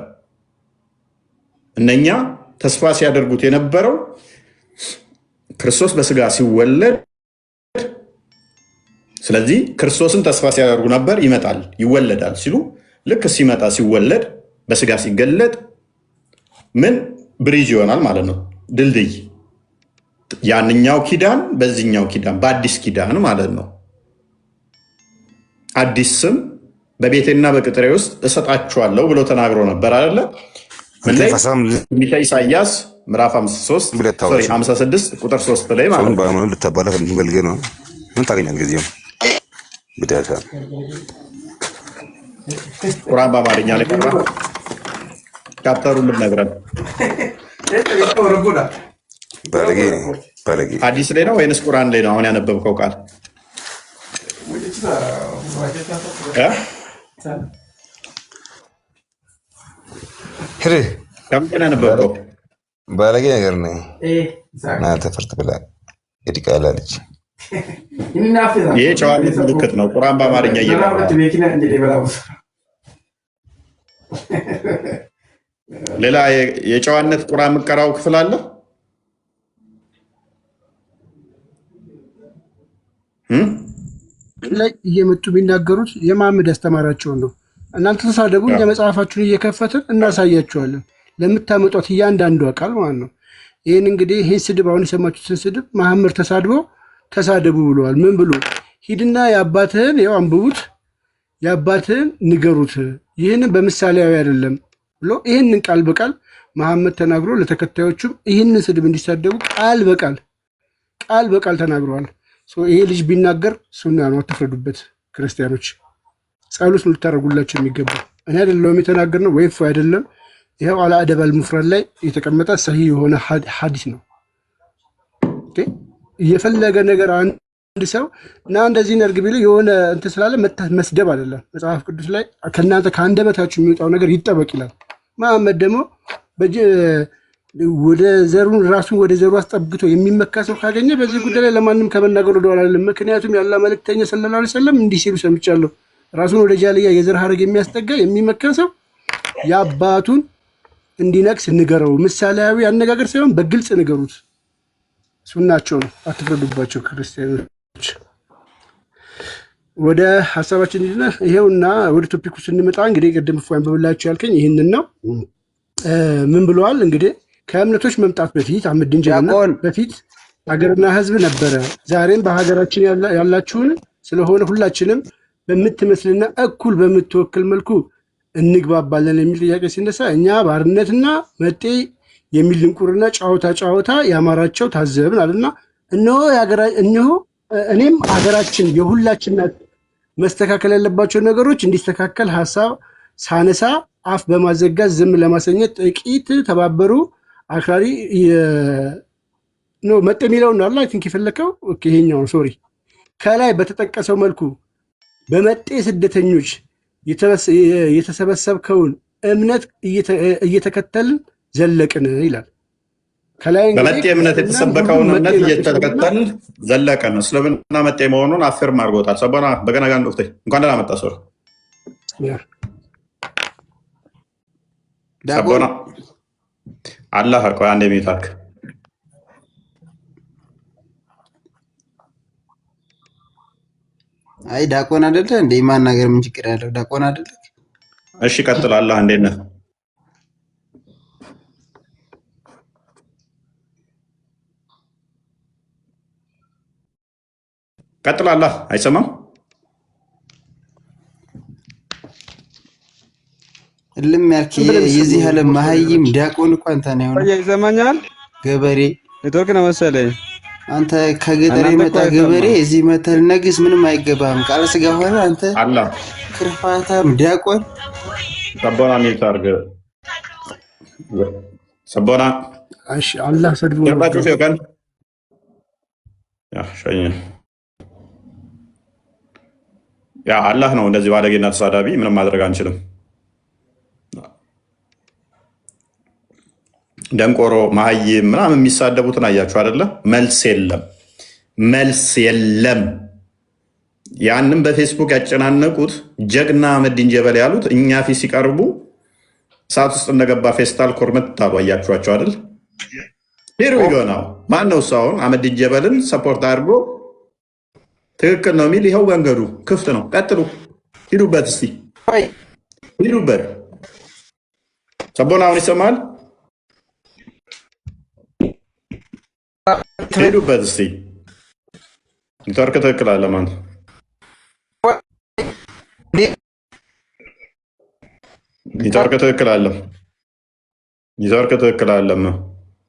እነኛ ተስፋ ሲያደርጉት የነበረው ክርስቶስ በስጋ ሲወለድ፣ ስለዚህ ክርስቶስን ተስፋ ሲያደርጉ ነበር። ይመጣል ይወለዳል ሲሉ ልክ ሲመጣ ሲወለድ በስጋ ሲገለጥ ምን ብሪጅ ይሆናል ማለት ነው፣ ድልድይ። ያንኛው ኪዳን በዚህኛው ኪዳን በአዲስ ኪዳን ማለት ነው። አዲስ ስም በቤቴና በቅጥሬ ውስጥ እሰጣችኋለሁ ብሎ ተናግሮ ነበር አይደለ? ምን ላይ? ትንቢተ ኢሳይያስ ምዕራፍ 56 ቁጥር 3 ላይ ማለት ነው። ልታባላ ፈልገህ ነው ምን ታገኛል? ጊዜው ብዳታ ቁርአን በአማርኛ ላይ ቀራ ቻፕተሩን ልነግረን። አዲስ ላይ ነው ወይንስ ቁርአን ላይ ነው አሁን ያነበብከው ቃል? ከምንድን ያነበብከው? ባለጌ ነገር ነው ና ተፈርት ብላ እዲቃላ ልጅ ይሄ ጨዋነት ምልክት ነው። ቁርአን በአማርኛ እየቀራ ሌላ የጨዋነት ቁርአን የምትቀራው ክፍል አለ? ላይ እየመጡ የሚናገሩት የመሐመድ ያስተማራቸውን ነው። እናንተ ተሳደቡ፣ እኛ መጽሐፋችሁን እየከፈትን እናሳያችኋለን ለምታመጧት እያንዳንዷ ቃል ማለት ነው። ይህን እንግዲህ ይህን ስድብ አሁን የሰማችሁትን ስድብ መሐመድ ተሳድበው ተሳደቡ ብለዋል። ምን ብሎ? ሂድና የአባትህን ያው አንብቡት፣ የአባትህን ንገሩት፣ ይህንን በምሳሌያዊ አይደለም ብሎ ይህንን ቃል በቃል መሐመድ ተናግሮ ለተከታዮቹም ይህንን ስድብ እንዲሳደቡ ቃል በቃል ተናግረዋል። ይሄ ልጅ ቢናገር ሱና ነው፣ አትፍረዱበት ክርስቲያኖች። ጸሎት ነው ልታደርጉላቸው የሚገባ። እኔ አይደለሁም የተናገርነው ወይፍ አይደለም። ይኸው አላ አደብ አልሙፍረድ ላይ የተቀመጠ ሰሂህ የሆነ ሐዲስ ነው። እየፈለገ ነገር አንድ ሰው እና እንደዚህ ነርግ ቢሉ የሆነ እንትን ስላለ መስደብ አይደለም። መጽሐፍ ቅዱስ ላይ ከእናንተ ከአንደበታችሁ የሚወጣው ነገር ይጠበቅ ይላል። መሐመድ ደግሞ ወደ ዘሩን ራሱን ወደ ዘሩ አስጠብቶ የሚመካ ሰው ካገኘ በዚህ ጉዳይ ላይ ለማንም ከመናገር ወደኋላ አይደለም። ምክንያቱም ያላ መልእክተኛ ሰለላሁ ዐለይሂ ወሰለም እንዲህ ሲሉ ሰምቻለሁ። ራሱን ወደ ጃልያ የዘር ሐረግ የሚያስጠጋ የሚመካ ሰው የአባቱን እንዲነቅስ ንገረው። ምሳሌያዊ አነጋገር ሳይሆን በግልጽ ንገሩት። ሱናቸው ነው፣ አትፍረዱባቸው ክርስቲያኖች። ወደ ሀሳባችን ይሄውና ወደ ቶፒኩ ስንመጣ እንግዲህ ቅድም ፏን በብላችሁ ያልከኝ ይህንን ነው። ምን ብለዋል እንግዲህ ከእምነቶች መምጣት በፊት አምድን ጀና በፊት ሀገርና ሕዝብ ነበረ። ዛሬም በሀገራችን ያላችሁን ስለሆነ ሁላችንም በምትመስልና እኩል በምትወክል መልኩ እንግባባለን የሚል ጥያቄ ሲነሳ እኛ ባርነትና መጤ የሚል ድንቁርና ጫወታ ያማራቸው ታዘብን አለና እነሆ እኔም ሀገራችን የሁላችን ናት፣ መስተካከል ያለባቸው ነገሮች እንዲስተካከል ሀሳብ ሳነሳ አፍ በማዘጋት ዝም ለማሰኘት ጥቂት ተባበሩ። አክራሪ ነው መጤ የሚለው ነው አላ ቲንክ የፈለከው ይሄኛው ነው። ሶሪ ከላይ በተጠቀሰው መልኩ በመጤ ስደተኞች የተሰበሰብከውን እምነት እየተከተልን ዘለቅን ይላል። ከላይ በመጤ እምነት የተሰበከውን እምነት እየተከተልን ዘለቅን። እስልምና መጤ መሆኑን አፍርም አድርጎታል። ሰቦና በገና ጋር እንኳን ደህና መጣ። ሶሪ ሰቦና አላህ ቆይ አንዴ ሚታክ አይ ዳቆን አይደለ እንዴ? ማን ነገር ምን ችግር ያለው? ዳቆን አይደለ? እሺ ቀጥል። አላህ እንዴት ነህ? ቀጥል። አላህ አይሰማም? እልም ያልክ የዚህ ዓለም መሀይም ዲያቆን እንኳን ታና ይሆናል። ይሰማኛል? ገበሬ ኔትወርክ ነው መሰለኝ። አንተ ከገጠር የመጣ ገበሬ እዚህ መተህ ነግስ ምንም አይገባም። ቃል ስጋ ሆነ አንተ አላ ክርፋታም ዲያቆን ሰቦና ሚታርገ ሰቦና እሺ አላህ ሰድቦ ይባችሁ ሲወከን ያ ሸኝ ያ አላህ ነው እንደዚህ ባለጌና ተሳዳቢ ምንም ማድረግ አንችልም። ደንቆሮ መሀይም ምናምን የሚሳደቡትን አያችሁ አይደለ? መልስ የለም። ያንም በፌስቡክ ያጨናነቁት ጀግና አህመዲን ጀበል ያሉት እኛ ፊት ሲቀርቡ እሳት ውስጥ እንደገባ ፌስታል ኮርመት አሉ። አያችኋቸው አይደል? ሄር ዊ ጎ ናው። ማን ነው ሰውን አህመዲን ጀበልን ሰፖርት አድርጎ ትክክል ነው የሚል? ይኸው መንገዱ ክፍት ነው። ቀጥሉ፣ ሂዱበት፣ እስቲ ሂዱበት። ሰቦና አሁን ይሰማል? ሄዱበት እስቲ። ኔትወርክ ትክክል አለ ማለት ኔትወርክ ትክክል አለ። ኔትወርክ ትክክል አለ።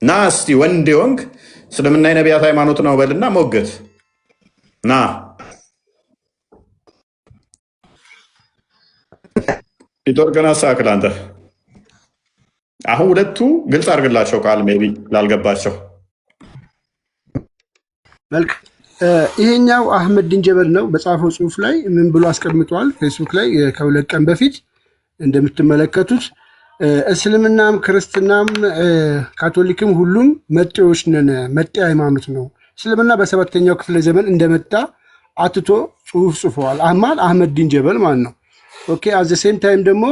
ና እስቲ ወንድ የሆንክ እስልምና የነቢያት ሃይማኖት ነው በልና ሞገት ና። ኔትወርክን አስተካክል አንተ። አሁን ሁለቱ ግልጽ አድርግላቸው ቃል ሜይ ቢ ላልገባቸው። መልክ ይሄኛው አህመዲን ጀበል ነው። በጻፈው ጽሁፍ ላይ ምን ብሎ አስቀምጧል? ፌስቡክ ላይ ከሁለት ቀን በፊት እንደምትመለከቱት እስልምናም ክርስትናም ካቶሊክም ሁሉም መጤዎች ነን፣ መጤ ሃይማኖት ነው። እስልምና በሰባተኛው ክፍለ ዘመን እንደመጣ አትቶ ጽሁፍ ጽፈዋል። አህመዲን ጀበል ማለት ነው። ኦኬ አዘ ሴም ታይም ደግሞ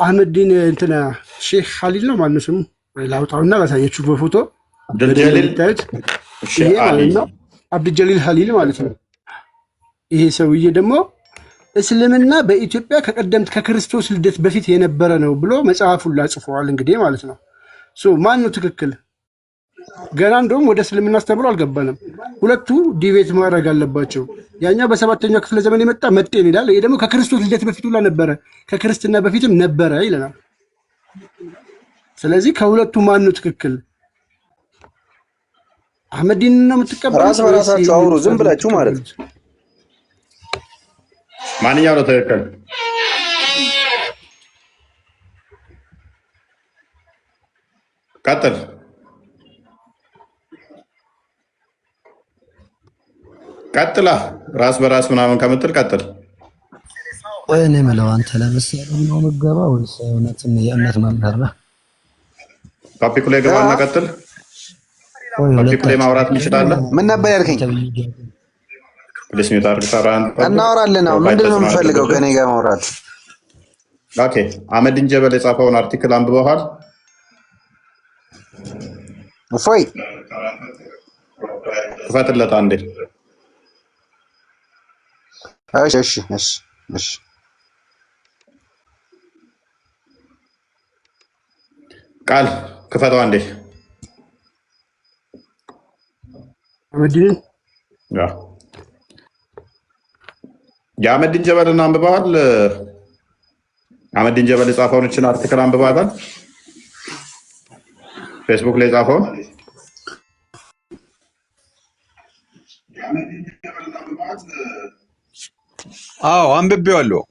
አህመዲን እንትና ሼክ ኻሊል ነው ማለት ነው ስሙ። ላውጣውና ላሳያችሁ በፎቶ አብዱልጀሊል ታይት ይሄ ማለት ነው። አብዱልጀሊል ኻሊል ማለት ነው። ይሄ ሰውዬ ደግሞ እስልምና በኢትዮጵያ ከቀደምት ከክርስቶስ ልደት በፊት የነበረ ነው ብሎ መጽሐፉን ላጽፈዋል እንግዲህ ማለት ነው። ማን ነው ትክክል? ገና እንደውም ወደ እስልምና አስተምሮ አልገባንም። ሁለቱ ዲቤት ማድረግ አለባቸው። ያኛው በሰባተኛው ክፍለ ዘመን የመጣ መጤን ይላል። ይሄ ደግሞ ከክርስቶስ ልደት በፊት ሁላ ነበረ፣ ከክርስትና በፊትም ነበረ ይለናል። ስለዚህ ከሁለቱ ማን ነው ትክክል? አህመዲን ነው የምትቀበሉት? ራስ በራሳችሁ አውሩ ዝም ብላችሁ ማለት ነው። ማንኛው ነው ትክክል? ቀጥል። ቀጥላ ራስ በራስ ምናምን ከምትል ቀጥል። ወይ እኔ የምለው አንተ ለምሳሌ ነው ምገባ ወይስ እውነትም የእምነት መምህር ነህ? ቶፒኩ ላይ ገባና ቀጥል። ቶፒኩ ላይ ማውራት እንችላለን። ምን ነበር ያልከኝ? ለስሜት አርግ ሰራን እናወራለን። አሁን ምንድን ነው የምፈልገው ከኔ ጋር ማውራት? ኦኬ አህመዲን ጀበል የጻፈውን አርቲክል አንብበዋል? እፎይ ክፈትለት አንዴ። እሺ ቃል ክፈተው አንዴ። አህመዲን የአህመዲን ጀበልን አንብበዋል? አህመዲን ጀበል የጻፈውን እችን አርቲክል አንብበዋል? ፌስቡክ ላይ የጻፈውን አዎ አንብቤዋለሁ።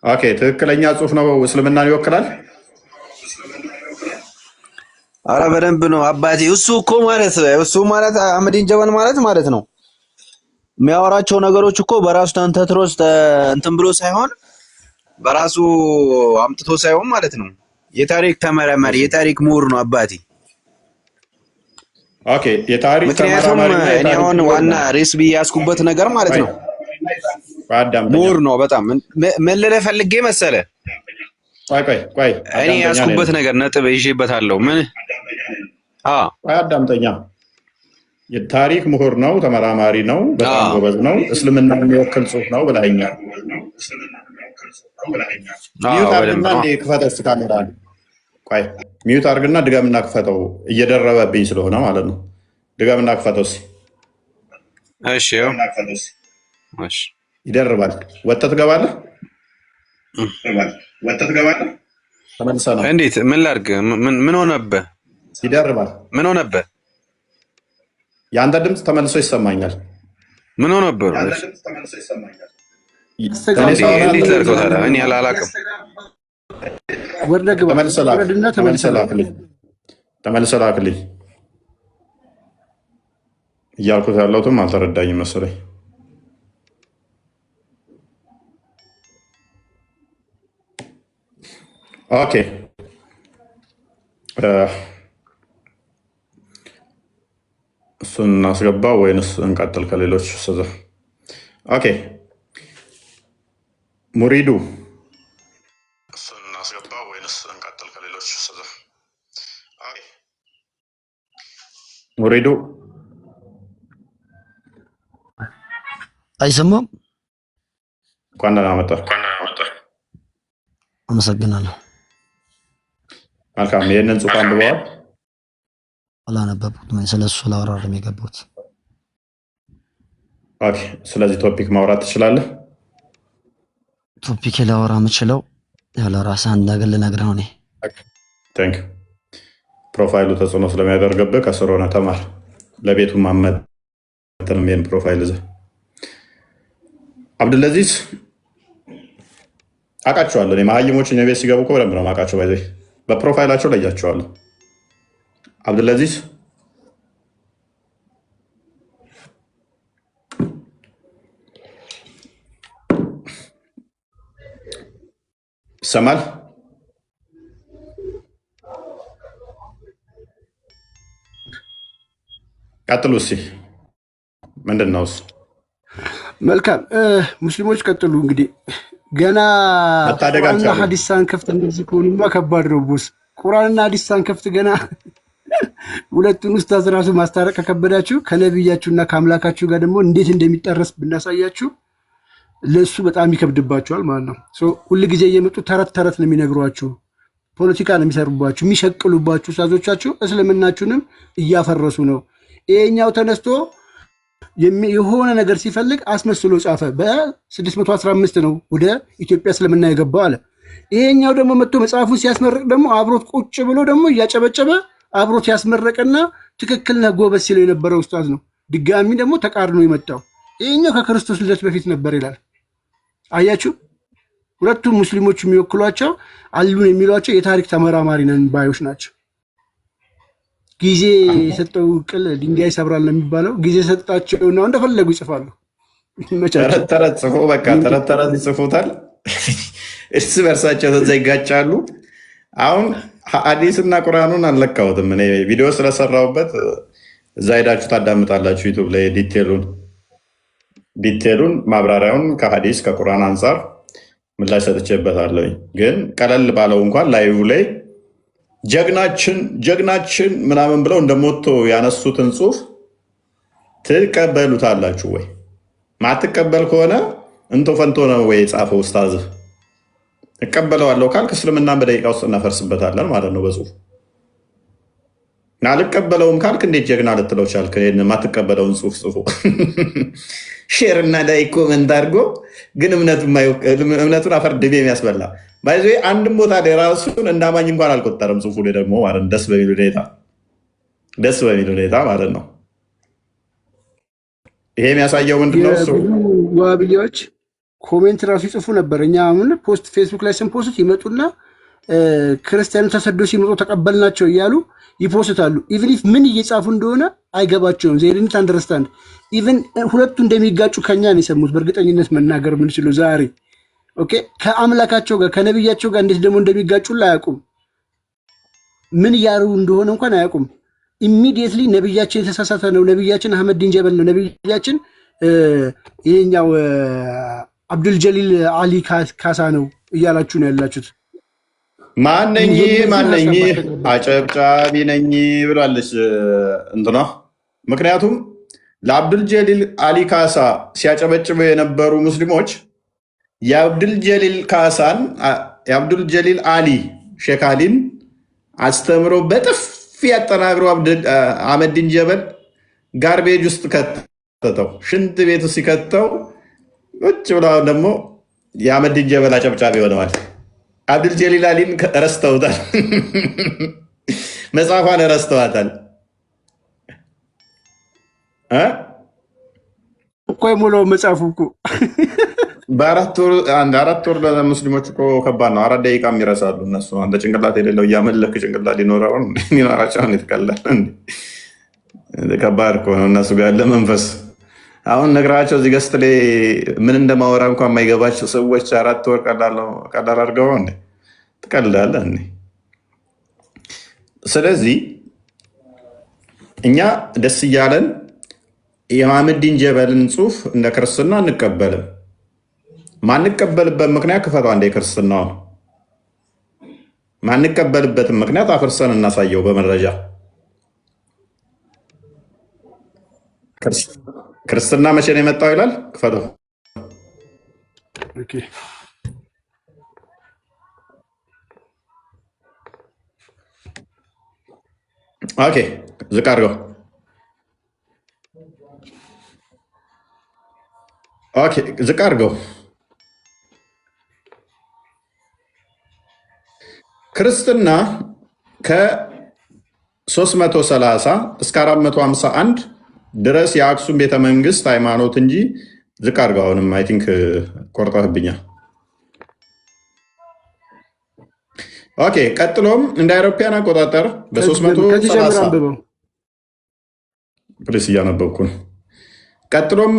ኦኬ ትክክለኛ ጽሁፍ ነው? እስልምናን ይወክላል? አረ በደንብ ነው አባቴ። እሱ ማለት አህመዲን ጀበል ማለት ነው የሚያወራቸው ነገሮች እኮ በራሱ ተንተትሮስ እንትን ብሎ ሳይሆን በራሱ አምጥቶ ሳይሆን ማለት ነው የታሪክ ተመራማሪ የታሪክ ምሁር ነው አባቴ። ኦኬ የታሪክ ምክንያቱም እኔ አሁን ዋና ሬስ ብዬ ያስኩበት ነገር ማለት ነው ምሁር ነው በጣም። ምን ልልህ ፈልጌ መሰለህ? ቆይ እኔ ያስኩበት ነገር ነጥብ ይዤበታለሁ። ምን አዳምጠኛ። የታሪክ ምሁር ነው፣ ተመራማሪ ነው፣ በጣም ጎበዝ ነው፣ እስልምና የሚወክል ጽሁፍ ነው ብለኸኛል። ሚዩት አድርግና ክፈተው እስኪ ካሜራህን። ቆይ ሚዩት አድርግና ድገምና ክፈተው፣ እየደረበብኝ ስለሆነ ማለት ነው። ድገምና ክፈተው እስኪ። እሺ ይደርባል። ወጥተህ ትገባለህ። ተመልሰህ ነው። እንዴት? ምን ላድርግ? ምን ሆነብህ? ይደርባል። ምን ሆነብህ? የአንተ ድምፅ ተመልሶ ይሰማኛል። ምን ሆነ ነበር? እንዴት ላድርገው ታዲያ? እኔ አላውቅም። ወርደ ግባ ወርድና ተመልሰህ ላክልኝ እያልኩት ያለሁትም አልተረዳኝም መሰለኝ። ኦኬ እሱን እናስገባ ወይንስ እንቀጥል ከሌሎች? ኦኬ ሙሪዱ እሱን እናስገባ ወይንስ እንቀጥል ከሌሎች? ሙሪዱ አይሰማም? እንኳን ደህና መጣህ። አመሰግናለሁ። መልካም። ይህንን ጽሑፍ አንብበዋል? አላነበብኩትም። ስለሱ ላወራርም የገባሁት። ኦኬ። ስለዚህ ቶፒክ ማውራት ትችላለህ? ቶፒክ ላወራ የምችለው ያለ ራስህ አንድ ነገር ልነግርህ ነው። ቴንክ ፕሮፋይሉ ተጽዕኖ ስለሚያደርገብህ ከስር ሆነህ ተማር። ለቤቱ ማመጥንም ይህን ፕሮፋይል ይዘህ አብዱልአዚዝ አውቃቸዋለሁ። እኔ መሀይሞችን የቤት ሲገቡ እኮ በደንብ ነው የማውቃቸው። ባይዘ በፕሮፋይላቸው ለያቸዋለሁ። አብዱልአዚዝ ይሰማል? ቀጥሉ እስኪ። ምንድን ነው እሱ? መልካም ሙስሊሞች ቀጥሉ። እንግዲህ ገና ቁርአንና ሐዲስ ሳንከፍት እንደዚህ ከሆኑማ ከባድ ነው ቦስ። ቁርአንና ሐዲስ ሳንከፍት ገና ሁለቱን ኡስታዝ ራሱ ማስታረቅ ከከበዳችሁ ከነቢያችሁና ከአምላካችሁ ጋር ደግሞ እንዴት እንደሚጠረስ ብናሳያችሁ ለሱ በጣም ይከብድባችኋል ማለት ነው። ሁል ጊዜ እየመጡ ተረት ተረት ነው የሚነግሯችሁ፣ ፖለቲካ ነው የሚሰሩባችሁ፣ የሚሸቅሉባችሁ ኡስታዞቻችሁ እስልምናችሁንም እያፈረሱ ነው። ይሄኛው ተነስቶ የሆነ ነገር ሲፈልግ አስመስሎ ጻፈ። በ615 ነው ወደ ኢትዮጵያ እስልምና የገባው አለ። ይሄኛው ደግሞ መጥቶ መጽሐፉን ሲያስመርቅ ደግሞ አብሮት ቁጭ ብሎ ደግሞ እያጨበጨበ አብሮት ያስመረቀና ትክክል ነህ ጎበዝ ሲለው የነበረው ኡስታዝ ነው። ድጋሚ ደግሞ ተቃርኖ የመጣው ይሄኛው ከክርስቶስ ልደት በፊት ነበር ይላል። አያችሁ፣ ሁለቱም ሙስሊሞች የሚወክሏቸው አሉን የሚሏቸው የታሪክ ተመራማሪ ነን ባዮች ናቸው። ጊዜ የሰጠው ቅል ድንጋይ ይሰብራል ነው የሚባለው። ጊዜ ሰጣቸውና እንደፈለጉ ይጽፋሉ። ተረት ተረት ጽፎ በቃ ተረት ተረት ይጽፉታል። እርስ በርሳቸው ተዛ ይጋጫሉ። አሁን ሐዲስና ቁርአኑን አልለካሁትም እኔ ቪዲዮ ስለሰራሁበት እዛ ሄዳችሁ ታዳምጣላችሁ ዩቱብ ላይ ዲቴሉን ማብራሪያውን ከሐዲስ ከቁርአን አንጻር ምላሽ ሰጥቼበታለሁ። ግን ቀለል ባለው እንኳን ላይቭ ላይ ጀግናችን ምናምን ብለው እንደሞቶ ያነሱትን ጽሑፍ ትቀበሉታላችሁ ወይ? ማትቀበል ከሆነ እንቶ ፈንቶ ነው ወይ የጻፈው ኡስታዝ? እቀበለዋለሁ ካልክ እስልምናን በደቂቃ ውስጥ እናፈርስበታለን ማለት ነው በጽሑፍ። አልቀበለውም ካልክ እንዴት ጀግና ልትለው ቻልክ? ማትቀበለውን ጽሑፍ ጽፎ ሼር እና ላይ ኮመንት አድርጎ ግን እምነቱን አፈር ድቤ የሚያስበላ ባይዞ አንድም ቦታ ላይ ራሱን እንዳማኝ እንኳን አልቆጠረም። ጽሑፉ ላይ ደግሞ ማለት ደስ በሚል ሁኔታ ማለት ነው። ይሄ የሚያሳየው ምንድነው? ዋብያዎች ኮሜንት ራሱ ይጽፉ ነበር። እኛ አሁን ፖስት ፌስቡክ ላይ ስንፖስት ይመጡና ክርስቲያኑ ተሰዶ ሲመጡ ተቀበልናቸው እያሉ ይፖስታሉ። ኢቭን ኢፍ ምን እየጻፉ እንደሆነ አይገባቸውም። ዜድንት አንደርስታንድ ኢቭን ሁለቱ እንደሚጋጩ ከኛ ነው የሰሙት። በእርግጠኝነት መናገር የምንችለው ዛሬ ኦኬ፣ ከአምላካቸው ጋር ከነቢያቸው ጋር እንዴት ደግሞ እንደሚጋጩላ አያውቁም። ምን እያሉ እንደሆነ እንኳን አያውቁም። ኢሚዲየትሊ ነቢያችን የተሳሳተ ነው፣ ነቢያችን አህመድ ዲን ጀበል ነው፣ ነቢያችን ይሄኛው አብዱልጀሊል አሊ ካሳ ነው እያላችሁ ነው ያላችሁት። ማነኝ አጨብጫቢ ነኝ ብላለች እንትኗ። ምክንያቱም ለአብዱልጀሊል አሊ ካሳ ሲያጨበጭበ የነበሩ ሙስሊሞች የአብዱልጀሊል አሊ ሼክ አሊን አስተምሮ በጥፊ ያጠናግሮ አህመዲን ጀበል ጋርቤጅ ውስጥ ከተተው፣ ሽንት ቤቱ ሲከተው ቁጭ ብላ ደግሞ የአህመዲን ጀበል አጨብጫቢ ሆነዋል። አብዱልጀሊል አሊን ረስተውታል፣ መጽሐፏን ረስተዋታል። እኮ የሞላው መጽሐፉ እኮ በ4 ወር ለሙስሊሞች እኮ ከባድ ነው። 4 ደቂቃም ይረሳሉ እነሱ። አንተ ጭንቅላት የሌለው እያመለክ ጭንቅላት ሊኖራቸውን የተቀላል ከባድ እኮ ነው እነሱ ጋር ያለ መንፈስ። አሁን ነግራቸው እዚህ ገስት ላይ ምን እንደማወራ እንኳን የማይገባቸው ሰዎች 4 ወር ቀላል አድርገው ትቀልዳለህ። ስለዚህ እኛ ደስ እያለን የማህመዲን ጀበልን ጽሁፍ እንደ ክርስትና አንቀበልም። ማንቀበልበት ምክንያት ክፈቷ እንደ ክርስትናው ነው። ማንቀበልበትን ምክንያት አፍርሰን እናሳየው በመረጃ። ክርስትና መቼ ነው የመጣው ይላል። ክፈቱ። ኦኬ ዝቅ አድርገው። ኦኬ ዝቅ አድርገው። ክርስትና ከ330 እስከ 451 ድረስ የአክሱም ቤተመንግስት ሃይማኖት እንጂ ዝቅ አድርገው። አሁንም አይ ቲንክ ቆርጠህብኛል። ኦኬ ቀጥሎም እንደ አውሮፓውያን አቆጣጠር በ330 ፕሊስ እያነበብኩ ነው። ቀጥሎም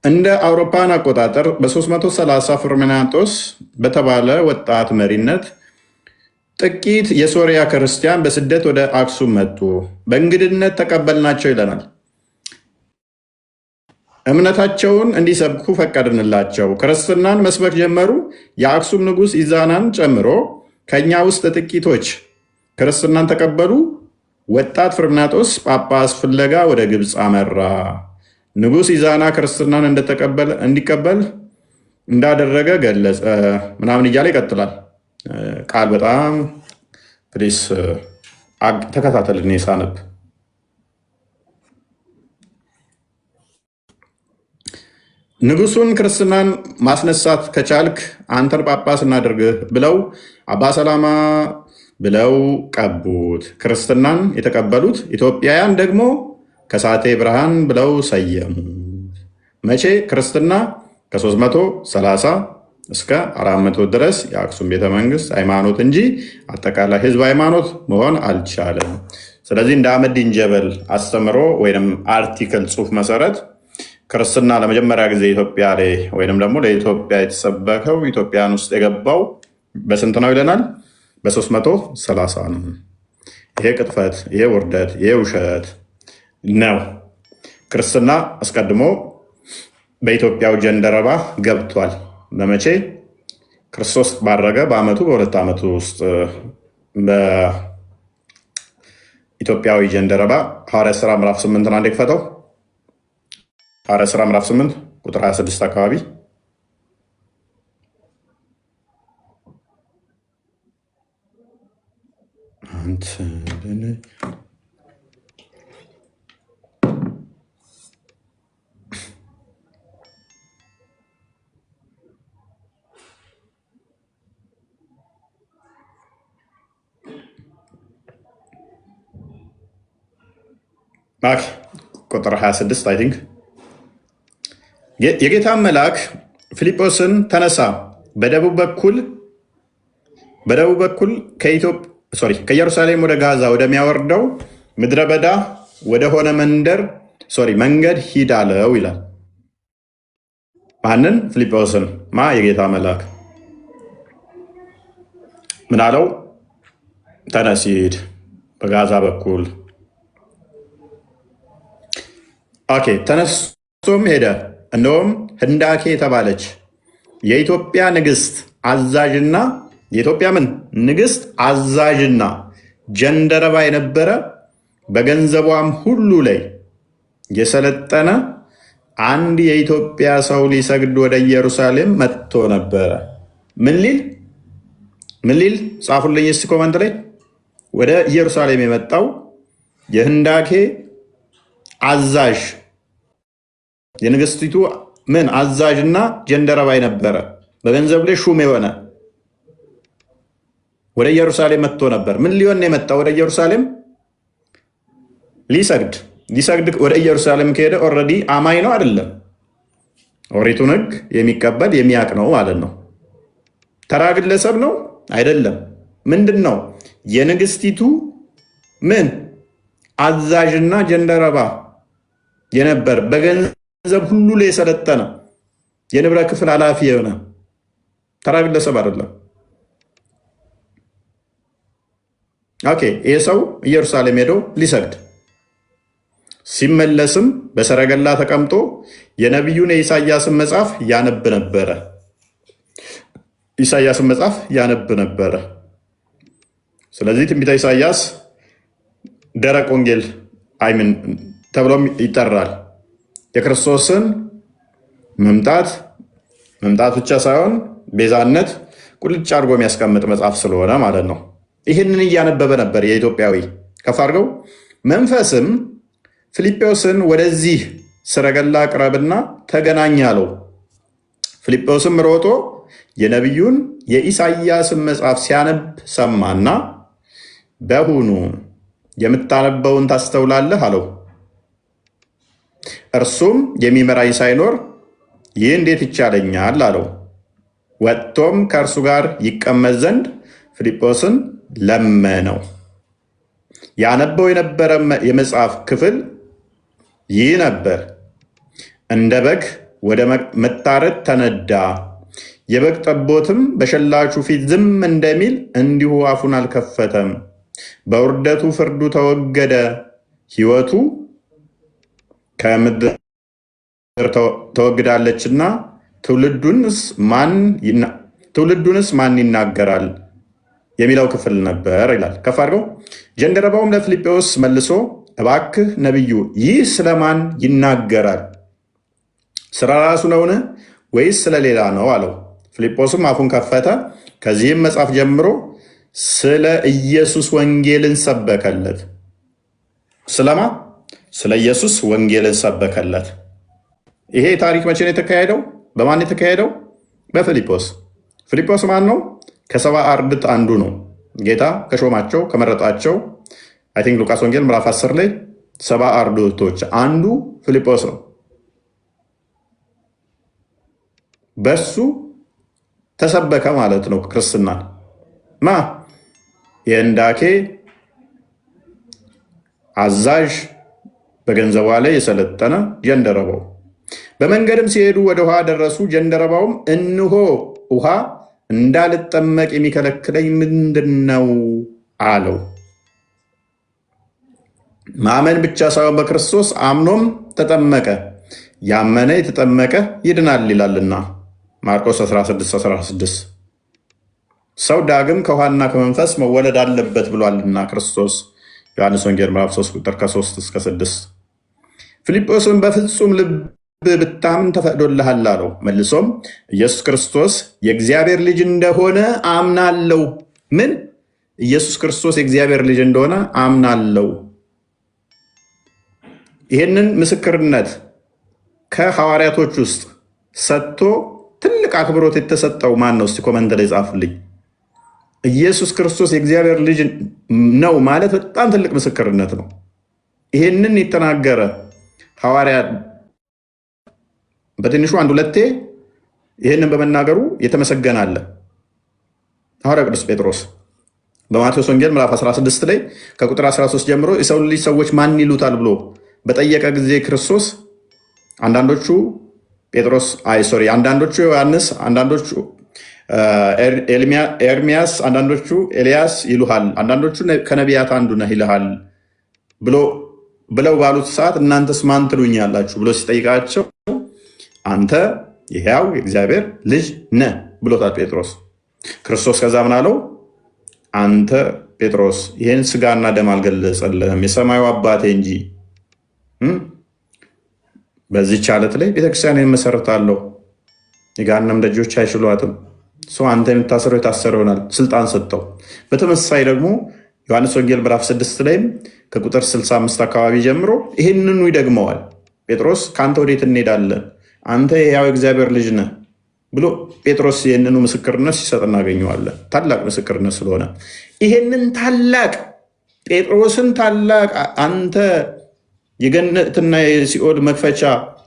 እንደ አውሮፓውያን አቆጣጠር በ330 ፍርሚናጦስ በተባለ ወጣት መሪነት ጥቂት የሶሪያ ክርስቲያን በስደት ወደ አክሱም መጡ። በእንግድነት ተቀበልናቸው ይለናል። እምነታቸውን እንዲሰብኩ ፈቀድንላቸው። ክርስትናን መስበክ ጀመሩ። የአክሱም ንጉሥ ኢዛናን ጨምሮ ከኛ ውስጥ ጥቂቶች ክርስትናን ተቀበሉ። ወጣት ፍርሚናጦስ ጳጳስ ፍለጋ ወደ ግብፅ አመራ። ንጉሥ ኢዛና ክርስትናን እንዲቀበል እንዳደረገ ገለጸ ምናምን እያለ ይቀጥላል። ቃል በጣም ፕሊስ ተከታተል። እኔ ሳነብ ንጉሱን ክርስትናን ማስነሳት ከቻልክ አንተን ጳጳስ እናድርግህ ብለው አባ ሰላማ ብለው ቀቡት። ክርስትናን የተቀበሉት ኢትዮጵያውያን ደግሞ ከሳቴ ብርሃን ብለው ሰየሙት። መቼ? ክርስትና ከ330 እስከ 400 ድረስ የአክሱም ቤተመንግስት ሃይማኖት እንጂ አጠቃላይ ህዝብ ሃይማኖት መሆን አልቻለም። ስለዚህ እንደ አህመዲን ጀበል አስተምሮ ወይም አርቲክል ጽሁፍ መሰረት ክርስትና ለመጀመሪያ ጊዜ ኢትዮጵያ ላይ ወይም ደግሞ ለኢትዮጵያ የተሰበከው ኢትዮጵያን ውስጥ የገባው በስንት ነው ይለናል? በ330 ነው። ይሄ ቅጥፈት፣ ይሄ ውርደት፣ ይሄ ውሸት ነው። ክርስትና አስቀድሞ በኢትዮጵያው ጀንደረባ ገብቷል። በመቼ? ክርስቶስ ባረገ በአመቱ በ2 ዓመቱ ውስጥ በኢትዮጵያዊ ጀንደረባ ሐዋርያት ሥራ ምዕራፍ 8 አንዴ ክፈተው። ሐዋርያት ሥራ ምዕራፍ 8 ቁጥር 26 አካባቢ ቁጥር 26 አይ ቲንክ የጌታ መልአክ ፊልጶስን ተነሳ፣ በደቡብ በኩል ከኢየሩሳሌም ወደ ጋዛ ወደሚያወርደው ምድረ በዳ ወደሆነ መንገድ ሂድ አለው ይላል። ማንን? ፊልጶስን። የጌታ መልአክ ምን አለው? ተነስ ሂድ በጋዛ በኩል። ኦኬ ተነስቶም ሄደ። እንደውም ህንዳኬ የተባለች የኢትዮጵያ ንግስት አዛዥና የኢትዮጵያ ንግስት አዛዥና ጀንደረባ የነበረ በገንዘቧም ሁሉ ላይ የሰለጠነ አንድ የኢትዮጵያ ሰው ሊሰግድ ወደ ኢየሩሳሌም መጥቶ ነበረ። ምን ሊል ጻፉልኝ እስኪ ኮመንት ላይ። ወደ ኢየሩሳሌም የመጣው የህንዳኬ አዛዥ የንግስቲቱ አዛዥና ጀንደረባ የነበረ በገንዘብ ላይ ሹም የሆነ ወደ ኢየሩሳሌም መጥቶ ነበር። ምን ሊሆን የመጣው? ወደ ኢየሩሳሌም ሊሰግድ። ሊሰግድ ወደ ኢየሩሳሌም ከሄደ ኦልሬዲ አማኝ ነው አይደለም? ኦሪቱን ሕግ የሚቀበል የሚያቅ ነው ማለት ነው። ተራ ግለሰብ ነው አይደለም? ምንድን ነው? የንግስቲቱ ምን አዛዥና ጀንደረባ የነበር በገንዘብ ሁሉ ላይ የሰለጠነ የንብረት ክፍል ኃላፊ የሆነ ተራ ግለሰብ አይደለም። ኦኬ፣ ይህ ሰው ኢየሩሳሌም ሄዶ ሊሰግድ ሲመለስም በሰረገላ ተቀምጦ የነቢዩን የኢሳያስን መጽሐፍ ያነብ ነበረ። ኢሳያስን መጽሐፍ ያነብ ነበረ። ስለዚህ ትንቢተ ኢሳያስ ደረቅ ወንጌል አይምን ተብሎም ይጠራል። የክርስቶስን መምጣት ብቻ ሳይሆን ቤዛነት ቁልጭ አድርጎ የሚያስቀምጥ መጽሐፍ ስለሆነ ማለት ነው። ይህንን እያነበበ ነበር የኢትዮጵያዊ ከፍ አድርገው። መንፈስም ፊልጶስን ወደዚህ ሰረገላ ቅረብና ተገናኝ አለው። ፊልጶስም ሮጦ የነቢዩን የኢሳያስን መጽሐፍ ሲያነብ ሰማና በውኑ የምታነበውን ታስተውላለህ አለው። እርሱም የሚመራኝ ሳይኖር ይህ እንዴት ይቻለኛል አለው። ወጥቶም ከእርሱ ጋር ይቀመጥ ዘንድ ፊልጶስን ለመነው። ያነበው የነበረ የመጽሐፍ ክፍል ይህ ነበር። እንደ በግ ወደ መታረድ ተነዳ፣ የበግ ጠቦትም በሸላቹ ፊት ዝም እንደሚል እንዲሁ አፉን አልከፈተም። በውርደቱ ፍርዱ ተወገደ፣ ሕይወቱ ከምድር ተወግዳለችና ትውልዱንስ ማን ይናገራል የሚለው ክፍል ነበር ይላል። ከፍ አድርገው። ጀንደረባውም ለፊልጶስ መልሶ እባክህ ነቢዩ ይህ ስለማን ይናገራል? ስለ ራሱ ነውን ወይስ ስለሌላ ነው አለው። ፊልጶስም አፉን ከፈተ። ከዚህም መጽሐፍ ጀምሮ ስለ ኢየሱስ ወንጌልን ሰበከለት። ስለማ? ስለ ኢየሱስ ወንጌልን ሰበከለት። ይሄ ታሪክ መቼ ነው የተካሄደው? በማን የተካሄደው? በፊልጶስ። ፊልጶስ ማን ነው? ከሰባ አርድእት አንዱ ነው። ጌታ ከሾማቸው ከመረጣቸው አይ ቲንክ ሉቃስ ወንጌል ምዕራፍ 10 ላይ 70 አርድእቶች አንዱ ፊልጶስ ነው። በሱ ተሰበከ ማለት ነው ክርስትናን። ማ የእንዳኬ አዛዥ በገንዘቧ ላይ የሰለጠነ ጀንደረባው። በመንገድም ሲሄዱ ወደ ውሃ ደረሱ። ጀንደረባውም እንሆ ውሃ እንዳልጠመቅ የሚከለክለኝ ምንድን ነው አለው። ማመን ብቻ ሳይሆን በክርስቶስ አምኖም ተጠመቀ። ያመነ የተጠመቀ ይድናል ይላልና ማርቆስ 16:16 ሰው ዳግም ከውሃና ከመንፈስ መወለድ አለበት ብሏልና ክርስቶስ ዮሐንስ ወንጌል ምዕራፍ 3 ቁጥር ከ3-6። ፊልጶስን በፍጹም ልብ ብታምን ተፈቅዶልሃል አለው። መልሶም ኢየሱስ ክርስቶስ የእግዚአብሔር ልጅ እንደሆነ አምናለው። ምን? ኢየሱስ ክርስቶስ የእግዚአብሔር ልጅ እንደሆነ አምናለው። ይህንን ምስክርነት ከሐዋርያቶች ውስጥ ሰጥቶ ትልቅ አክብሮት የተሰጠው ማን ነው? እስቲ ኮመንት ላይ ጻፉልኝ። ኢየሱስ ክርስቶስ የእግዚአብሔር ልጅ ነው ማለት በጣም ትልቅ ምስክርነት ነው። ይህንን የተናገረ ሐዋርያ በትንሹ አንድ ሁለቴ ይህንን በመናገሩ የተመሰገነ አለ። ሐዋርያ ቅዱስ ጴጥሮስ በማቴዎስ ወንጌል ምዕራፍ 16 ላይ ከቁጥር 13 ጀምሮ የሰው ልጅ ሰዎች ማን ይሉታል ብሎ በጠየቀ ጊዜ ክርስቶስ አንዳንዶቹ አንዳንዶቹ ዮሐንስ፣ አንዳንዶቹ ኤርሚያስ፣ አንዳንዶቹ ኤልያስ ይሉሃል፣ አንዳንዶቹ ከነቢያት አንዱ ነህ ይልሃል ብለው ባሉት ሰዓት እናንተስ ማን ትሉኛላችሁ ብሎ ሲጠይቃቸው አንተ የሕያው የእግዚአብሔር ልጅ ነህ ብሎታል ጴጥሮስ። ክርስቶስ ከዛ ምን አለው? አንተ ጴጥሮስ ይህን ስጋና ደም አልገለጸልህም የሰማዩ አባቴ እንጂ። በዚህች ዓለት ላይ ቤተክርስቲያን መሰረታለሁ፣ የገሃነም ደጆች አይችሏትም። ሰው አንተ የምታስረው የታሰረ ይሆናል፣ ስልጣን ሰጠው። በተመሳሳይ ደግሞ ዮሐንስ ወንጌል ምዕራፍ 6 ላይም ከቁጥር 65 አካባቢ ጀምሮ ይህንኑ ይደግመዋል። ጴጥሮስ ከአንተ ወዴት እንሄዳለን? አንተ የሕያው እግዚአብሔር ልጅ ነህ ብሎ ጴጥሮስ ይህንኑ ምስክርነት ሲሰጥ እናገኘዋለን። ታላቅ ምስክርነት ስለሆነ ይህንን ታላቅ ጴጥሮስን ታላቅ አንተ የገነትና የሲኦል መክፈቻ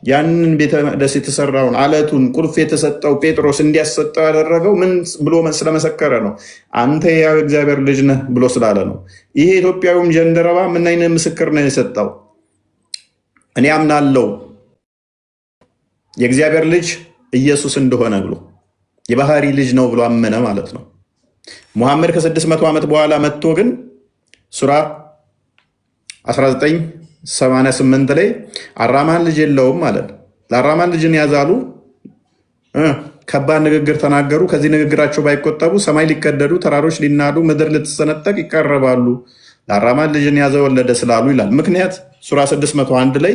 ያንን ቤተ መቅደስ የተሰራውን አለቱን ቁልፍ የተሰጠው ጴጥሮስ እንዲያሰጠው ያደረገው ምን ብሎ ስለመሰከረ ነው? አንተ ያው እግዚአብሔር ልጅ ነህ ብሎ ስላለ ነው። ይሄ ኢትዮጵያዊም ጀንደረባ ምን አይነት ምስክር ነው የሰጠው? እኔ አምናለሁ የእግዚአብሔር ልጅ ኢየሱስ እንደሆነ ብሎ የባህሪ ልጅ ነው ብሎ አመነ ማለት ነው። ሙሐመድ ከ600 ዓመት በኋላ መጥቶ ግን ሱራ 1988 ላይ አራማን ልጅ የለውም ማለት ለአራማን ልጅን ያዛሉ ከባድ ንግግር ተናገሩ። ከዚህ ንግግራቸው ባይቆጠቡ ሰማይ ሊቀደዱ፣ ተራሮች ሊናዱ፣ ምድር ልትሰነጠቅ ይቀርባሉ ለአራማን ልጅን ያዘ ወለደ ስላሉ ይላል። ምክንያት ሱራ 601 ላይ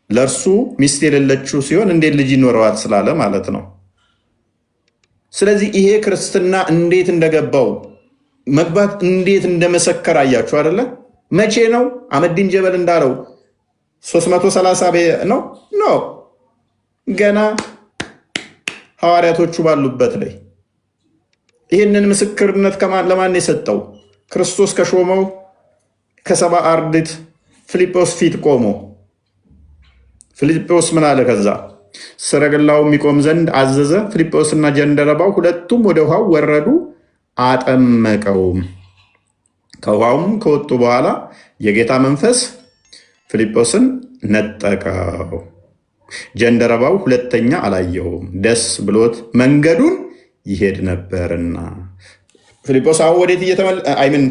ለእርሱ ሚስት የሌለችው ሲሆን እንዴት ልጅ ይኖረዋል ስላለ ማለት ነው። ስለዚህ ይሄ ክርስትና እንዴት እንደገባው መግባት እንዴት እንደመሰከር አያችሁ አይደለ? መቼ ነው አህመዲን ጀበል እንዳለው 330 ነው ኖ ገና ሐዋርያቶቹ ባሉበት ላይ ይህንን ምስክርነት ለማን የሰጠው? ክርስቶስ ከሾመው ከሰባ አርድእት ፊልጶስ ፊት ቆሞ ፊልጶስ ምን አለ? ከዛ ሰረገላው የሚቆም ዘንድ አዘዘ። ፊልጶስና ጀንደረባው ሁለቱም ወደ ውሃው ወረዱ፣ አጠመቀው። ከውሃውም ከወጡ በኋላ የጌታ መንፈስ ፊልጶስን ነጠቀው። ጀንደረባው ሁለተኛ አላየውም፣ ደስ ብሎት መንገዱን ይሄድ ነበርና። ፊልጶስ አሁን ወዴት አይምን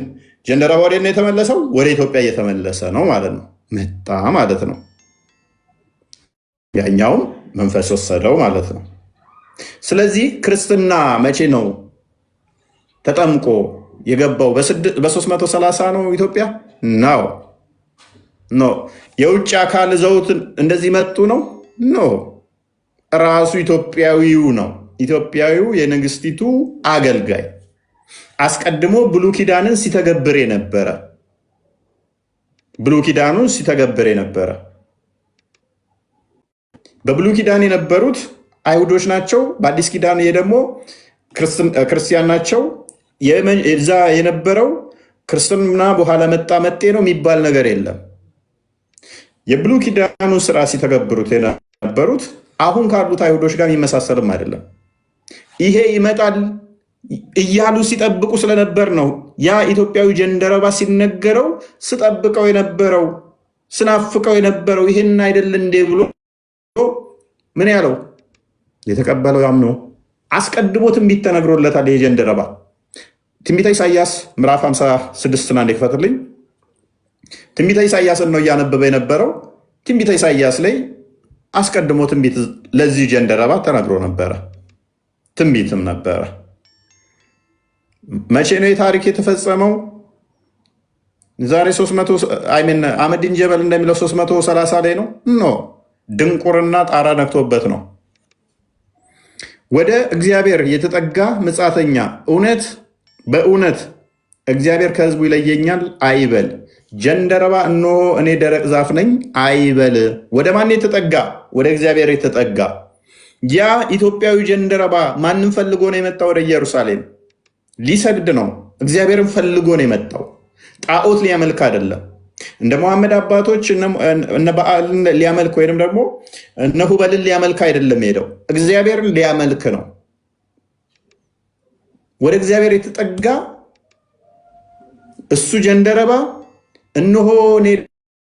ጀንደረባ ወዴት ነው የተመለሰው? ወደ ኢትዮጵያ እየተመለሰ ነው ማለት ነው። መጣ ማለት ነው። ያኛውም መንፈስ ወሰደው ማለት ነው። ስለዚህ ክርስትና መቼ ነው ተጠምቆ የገባው? በ330 ነው ኢትዮጵያ ነው ኖ የውጭ አካል ዘውት እንደዚህ መጡ ነው ኖ ራሱ ኢትዮጵያዊው ነው። ኢትዮጵያዊው የንግስቲቱ አገልጋይ አስቀድሞ ብሉይ ኪዳንን ሲተገብር የነበረ ብሉይ ኪዳኑን ሲተገብር የነበረ በብሉይ ኪዳን የነበሩት አይሁዶች ናቸው። በአዲስ ኪዳን ደግሞ ክርስቲያን ናቸው። እዛ የነበረው ክርስትና በኋላ መጣ መጤ ነው የሚባል ነገር የለም። የብሉይ ኪዳኑን ስራ ሲተገብሩት የነበሩት አሁን ካሉት አይሁዶች ጋር የሚመሳሰልም አይደለም። ይሄ ይመጣል እያሉ ሲጠብቁ ስለነበር ነው ያ ኢትዮጵያዊ ጀንደረባ ሲነገረው ስጠብቀው የነበረው ስናፍቀው የነበረው ይሄን አይደል እንዴ ብሎ ምን ያለው የተቀበለው ያም ነው። አስቀድሞ ትንቢት ተነግሮለታል። ይሄ ጀንደረባ ትንቢተ ኢሳይያስ ምዕራፍ 56 እና እንደከፈተልኝ ትንቢተ ኢሳይያስን ነው እያነበበ የነበረው። ትንቢተ ኢሳይያስ ላይ አስቀድሞ ትንቢት ለዚህ ጀንደረባ ተነግሮ ነበረ፣ ትንቢትም ነበረ። መቼ ነው የታሪክ የተፈጸመው? ዛሬ 300 አህመዲን ጀበል እንደሚለው 330 ላይ ነው ኖ ድንቁርና ጣራ ነክቶበት ነው። ወደ እግዚአብሔር የተጠጋ ምጻተኛ እውነት በእውነት እግዚአብሔር ከሕዝቡ ይለየኛል አይበል። ጀንደረባ እነሆ እኔ ደረቅ ዛፍ ነኝ አይበል። ወደ ማን የተጠጋ? ወደ እግዚአብሔር የተጠጋ። ያ ኢትዮጵያዊ ጀንደረባ ማንም ፈልጎ ነው የመጣው? ወደ ኢየሩሳሌም ሊሰግድ ነው። እግዚአብሔርን ፈልጎ ነው የመጣው፣ ጣዖት ሊያመልክ አይደለም። እንደ መሐመድ አባቶች እነ በዓልን ሊያመልክ ወይም ደግሞ እነ ሁበልን ሊያመልክ አይደለም ሄደው፣ እግዚአብሔርን ሊያመልክ ነው። ወደ እግዚአብሔር የተጠጋ እሱ ጀንደረባ እነሆ እኔ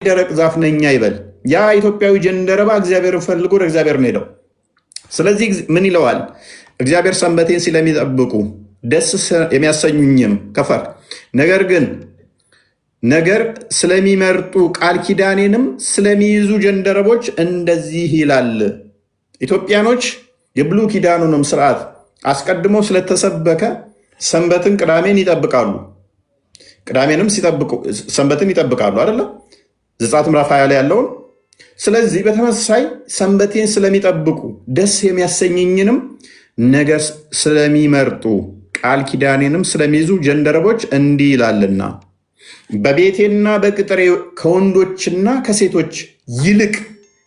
ደረቅ ዛፍ ነኝ አይበል። ያ ኢትዮጵያዊ ጀንደረባ እግዚአብሔርን ፈልጎ ወደ እግዚአብሔር ነው ሄደው። ስለዚህ ምን ይለዋል? እግዚአብሔር ሰንበቴን ስለሚጠብቁ ደስ የሚያሰኙኝም ከፈር ነገር ስለሚመርጡ ቃል ኪዳኔንም ስለሚይዙ ጀንደረቦች እንደዚህ ይላል። ኢትዮጵያኖች የብሉይ ኪዳኑንም ስርዓት አስቀድሞ ስለተሰበከ ሰንበትን ቅዳሜን ይጠብቃሉ፣ ቅዳሜንም ሰንበትን ይጠብቃሉ አይደለም? ዘጸአት ምዕራፍ 20 ላይ ያለውን። ስለዚህ በተመሳሳይ ሰንበቴን ስለሚጠብቁ ደስ የሚያሰኝኝንም ነገር ስለሚመርጡ ቃል ኪዳኔንም ስለሚይዙ ጀንደረቦች እንዲህ ይላልና በቤቴና በቅጥሬ ከወንዶችና ከሴቶች ይልቅ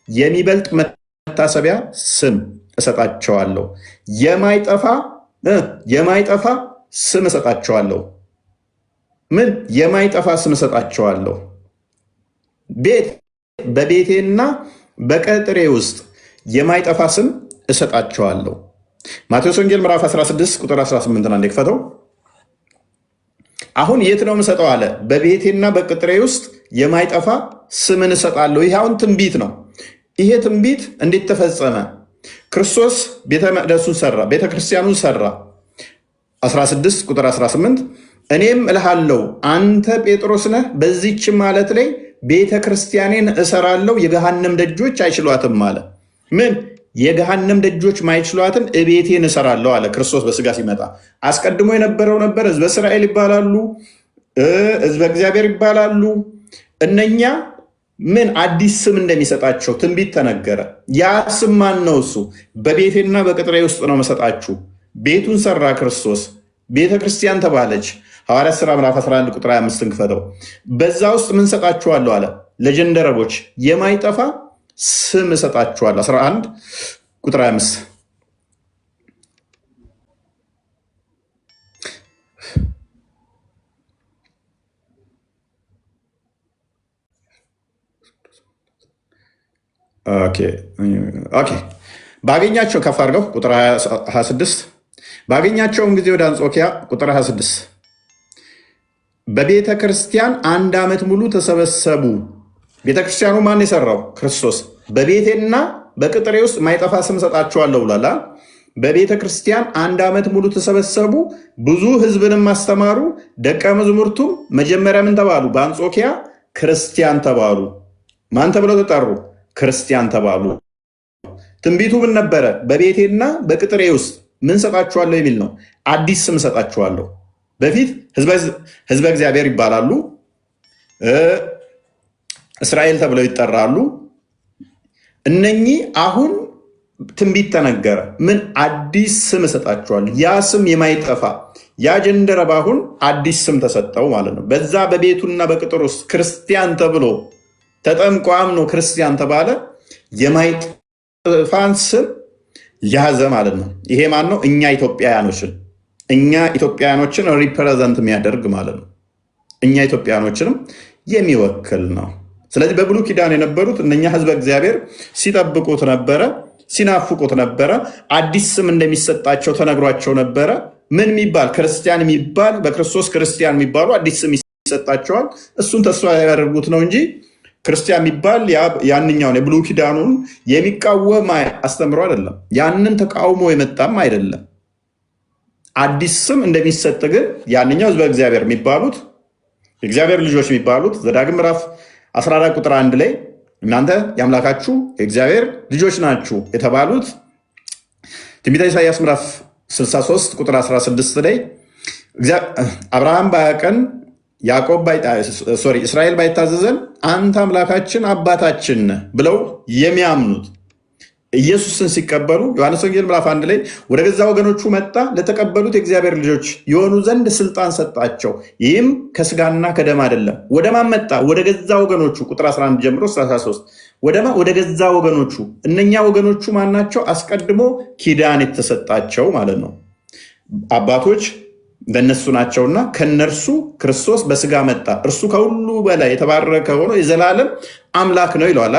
የሚበልጥ መታሰቢያ ስም እሰጣቸዋለሁ። የማይጠፋ ስም እሰጣቸዋለሁ። ምን የማይጠፋ ስም እሰጣቸዋለሁ? ቤት በቤቴና በቅጥሬ ውስጥ የማይጠፋ ስም እሰጣቸዋለሁ። ማቴዎስ ወንጌል ምዕራፍ 16 ቁጥር 18 አንዴ ክፈተው። አሁን የት ነው የምሰጠው አለ? በቤቴና በቅጥሬ ውስጥ የማይጠፋ ስምን እሰጣለሁ። ይህ አሁን ትንቢት ነው። ይሄ ትንቢት እንዴት ተፈጸመ? ክርስቶስ ቤተ መቅደሱን ሰራ፣ ቤተ ክርስቲያኑን ሰራ። 16 ቁጥር 18 እኔም እልሃለሁ አንተ ጴጥሮስ ነህ፣ በዚህችም ዓለት ላይ ቤተ ክርስቲያኔን እሰራለሁ፣ የገሃነም ደጆች አይችሏትም አለ። ምን? የገሃነም ደጆች ማይችሏትን እቤቴን እሰራለሁ አለ። ክርስቶስ በስጋ ሲመጣ አስቀድሞ የነበረው ነበር። ህዝበ እስራኤል ይባላሉ፣ ህዝበ እግዚአብሔር ይባላሉ። እነኛ ምን አዲስ ስም እንደሚሰጣቸው ትንቢት ተነገረ። ያ ስም ማን ነው? እሱ በቤቴና በቅጥሬ ውስጥ ነው መሰጣችሁ። ቤቱን ሰራ ክርስቶስ፣ ቤተ ክርስቲያን ተባለች። ሐዋርያት ሥራ ምዕራፍ 11 ቁጥር 25 ክፈተው። በዛ ውስጥ ምን ሰጣችኋለሁ አለ? ለጀንደረቦች የማይጠፋ ስም እሰጣችኋለሁ። 11 ቁጥር 25 ኦኬ። ባገኛቸው ከፍ አድርገው ቁጥር 26 ባገኛቸውም ጊዜ ወደ አንጾኪያ ቁጥር 26 በቤተ ክርስቲያን 1 ዓመት ሙሉ ተሰበሰቡ። ቤተ ክርስቲያኑ ማን የሰራው? ክርስቶስ። በቤቴና በቅጥሬ ውስጥ ማይጠፋ ስም ሰጣችኋለሁ ብሏል። በቤተ ክርስቲያን 1 ዓመት ሙሉ ተሰበሰቡ፣ ብዙ ሕዝብንም አስተማሩ። ደቀ መዛሙርቱም መጀመሪያ ምን ተባሉ? በአንጾኪያ ክርስቲያን ተባሉ። ማን ተብለው ተጠሩ? ክርስቲያን ተባሉ። ትንቢቱ ምን ነበረ? በቤቴና በቅጥሬ ውስጥ ምን ሰጣችኋለሁ የሚል ነው። አዲስ ስም ሰጣችኋለሁ። በፊት ህዝበ እግዚአብሔር ይባላሉ፣ እስራኤል ተብለው ይጠራሉ። እነኚህ አሁን ትንቢት ተነገረ። ምን? አዲስ ስም እሰጣችኋለሁ። ያ ስም የማይጠፋ ያ ጀንደረባ አሁን አዲስ ስም ተሰጠው ማለት ነው። በዛ በቤቱና በቅጥር ውስጥ ክርስቲያን ተብሎ ተጠምቆ አምኖ ክርስቲያን ተባለ። የማይጠፋን ስም ያዘ ማለት ነው። ይሄ ማን ነው? እኛ ኢትዮጵያውያኖችን ሪፕሬዘንት የሚያደርግ ማለት ነው። እኛ ኢትዮጵያውያኖችንም የሚወክል ነው። ስለዚህ በብሉይ ኪዳን የነበሩት እነኛ ህዝበ እግዚአብሔር ሲጠብቁት ነበረ፣ ሲናፍቁት ነበረ። አዲስ ስም እንደሚሰጣቸው ተነግሯቸው ነበረ። ምን የሚባል? ክርስቲያን የሚባል በክርስቶስ ክርስቲያን የሚባሉ አዲስ ስም ይሰጣቸዋል። እሱን ተስፋ ያደርጉት ነው እንጂ ክርስቲያን የሚባል ያንኛውን የብሉይ ኪዳኑን የሚቃወም አስተምሮ አይደለም። ያንን ተቃውሞ የመጣም አይደለም። አዲስ ስም እንደሚሰጥ ግን ያንኛው ህዝበ እግዚአብሔር የሚባሉት የእግዚአብሔር ልጆች የሚባሉት ዘዳግም ምዕራፍ 14 ቁጥር 1 ላይ እናንተ የአምላካችሁ የእግዚአብሔር ልጆች ናችሁ የተባሉት፣ ትንቢተ ኢሳይያስ ምዕራፍ 63 ቁጥር 16 ላይ አብርሃም ባያቀን እስራኤል ባይታዘዘን አንተ አምላካችን አባታችን ነህ ብለው የሚያምኑት ኢየሱስን ሲቀበሉ ዮሐንስ ወንጌል ምዕራፍ 1 ላይ ወደ ገዛ ወገኖቹ መጣ፣ ለተቀበሉት የእግዚአብሔር ልጆች የሆኑ ዘንድ ስልጣን ሰጣቸው፣ ይህም ከስጋና ከደም አይደለም። ወደ ማን መጣ? ወደ ገዛ ወገኖቹ። ቁጥር 11 ጀምሮ 13 ወደ ገዛ ወገኖቹ። እነኛ ወገኖቹ ማናቸው? አስቀድሞ ኪዳን የተሰጣቸው ማለት ነው። አባቶች በእነሱ ናቸውና ከነርሱ ክርስቶስ በስጋ መጣ፣ እርሱ ከሁሉ በላይ የተባረከ ሆኖ የዘላለም አምላክ ነው ይለዋል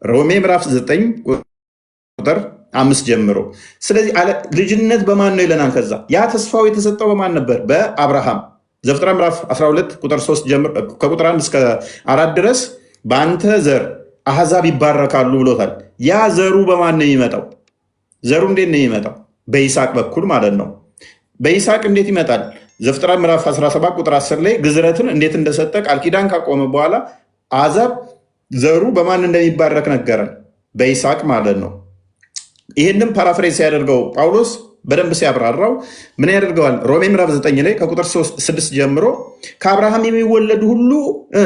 ሮሜ ምዕራፍ 9 ቁጥር 5 ጀምሮ። ስለዚህ ልጅነት በማን ነው ይለናል። ከዛ ያ ተስፋው የተሰጠው በማን ነበር? በአብርሃም። ዘፍጥረት ምዕራፍ 12 ቁጥር 3 ጀምሮ ከቁጥር 1 እስከ 4 ድረስ በአንተ ዘር አሕዛብ ይባረካሉ ብሎታል። ያ ዘሩ በማን ነው የሚመጣው? ዘሩ እንዴት ነው የሚመጣው? በይስሐቅ በኩል ማለት ነው። በይስሐቅ እንዴት ይመጣል? ዘፍጥረት ምዕራፍ 17 ቁጥር 10 ላይ ግዝረትን እንዴት እንደሰጠ ቃል ኪዳን ካቆመ በኋላ አሕዛብ ዘሩ በማን እንደሚባረክ ነገረን። በይስሐቅ ማለት ነው። ይህንም ፓራፍሬዝ ሲያደርገው ጳውሎስ በደንብ ሲያብራራው ምን ያደርገዋል? ሮሜ ምዕራፍ 9 ላይ ከቁጥር 6 ጀምሮ ከአብርሃም የሚወለዱ ሁሉ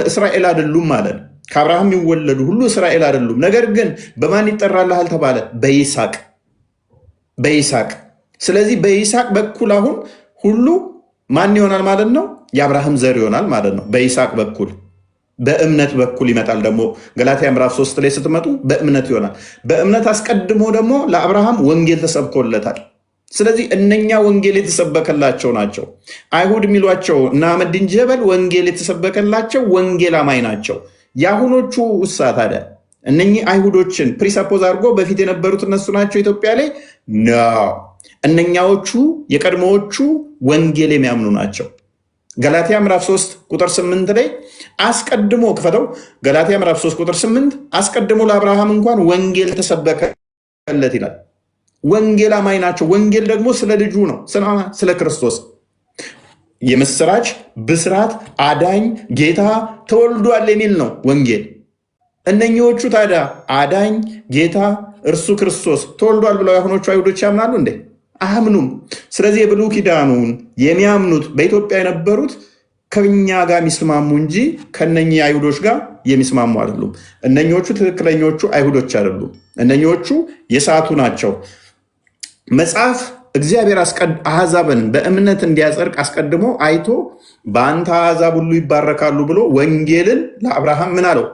እስራኤል አይደሉም ማለት። ከአብርሃም የሚወለዱ ሁሉ እስራኤል አይደሉም፣ ነገር ግን በማን ይጠራልሃል ተባለ? በይስሐቅ። ስለዚህ በይስሐቅ በኩል አሁን ሁሉ ማን ይሆናል ማለት ነው? የአብርሃም ዘር ይሆናል ማለት ነው። በይስሐቅ በኩል በእምነት በኩል ይመጣል። ደግሞ ገላትያ ምዕራፍ 3 ላይ ስትመጡ በእምነት ይሆናል። በእምነት አስቀድሞ ደግሞ ለአብርሃም ወንጌል ተሰብኮለታል። ስለዚህ እነኛ ወንጌል የተሰበከላቸው ናቸው። አይሁድ የሚሏቸው እና አህመዲን ጀበል ወንጌል የተሰበከላቸው ወንጌል አማኝ ናቸው። የአሁኖቹ ውሳ ታዲያ እነኚህ አይሁዶችን ፕሪሰፖዝ አድርጎ በፊት የነበሩት እነሱ ናቸው ኢትዮጵያ ላይ ነው። እነኛዎቹ የቀድሞዎቹ ወንጌል የሚያምኑ ናቸው። ገላትያ ምዕራፍ 3 ቁጥር 8 ላይ አስቀድሞ ክፈተው። ገላትያ ምዕራፍ 3 ቁጥር 8 አስቀድሞ ለአብርሃም እንኳን ወንጌል ተሰበከለት ይላል። ወንጌል አማኝ ናቸው። ወንጌል ደግሞ ስለ ልጁ ነው፣ ስለ ክርስቶስ የምስራች ብስራት አዳኝ ጌታ ተወልዷል የሚል ነው ወንጌል። እነኚዎቹ ታዲያ አዳኝ ጌታ እርሱ ክርስቶስ ተወልዷል ብለው የአሁኖቹ አይሁዶች ያምናሉ እንዴ? አያምኑም። ስለዚህ የብሉይ ኪዳኑን የሚያምኑት በኢትዮጵያ የነበሩት ከኛ ጋር የሚስማሙ እንጂ ከነኚህ አይሁዶች ጋር የሚስማሙ አይደሉም። እነኞቹ ትክክለኞቹ አይሁዶች አይደሉም። እነኞቹ የሳቱ ናቸው። መጽሐፍ እግዚአብሔር አሕዛብን በእምነት እንዲያጸድቅ አስቀድሞ አይቶ በአንተ አሕዛብ ሁሉ ይባረካሉ ብሎ ወንጌልን ለአብርሃም ምን አለው?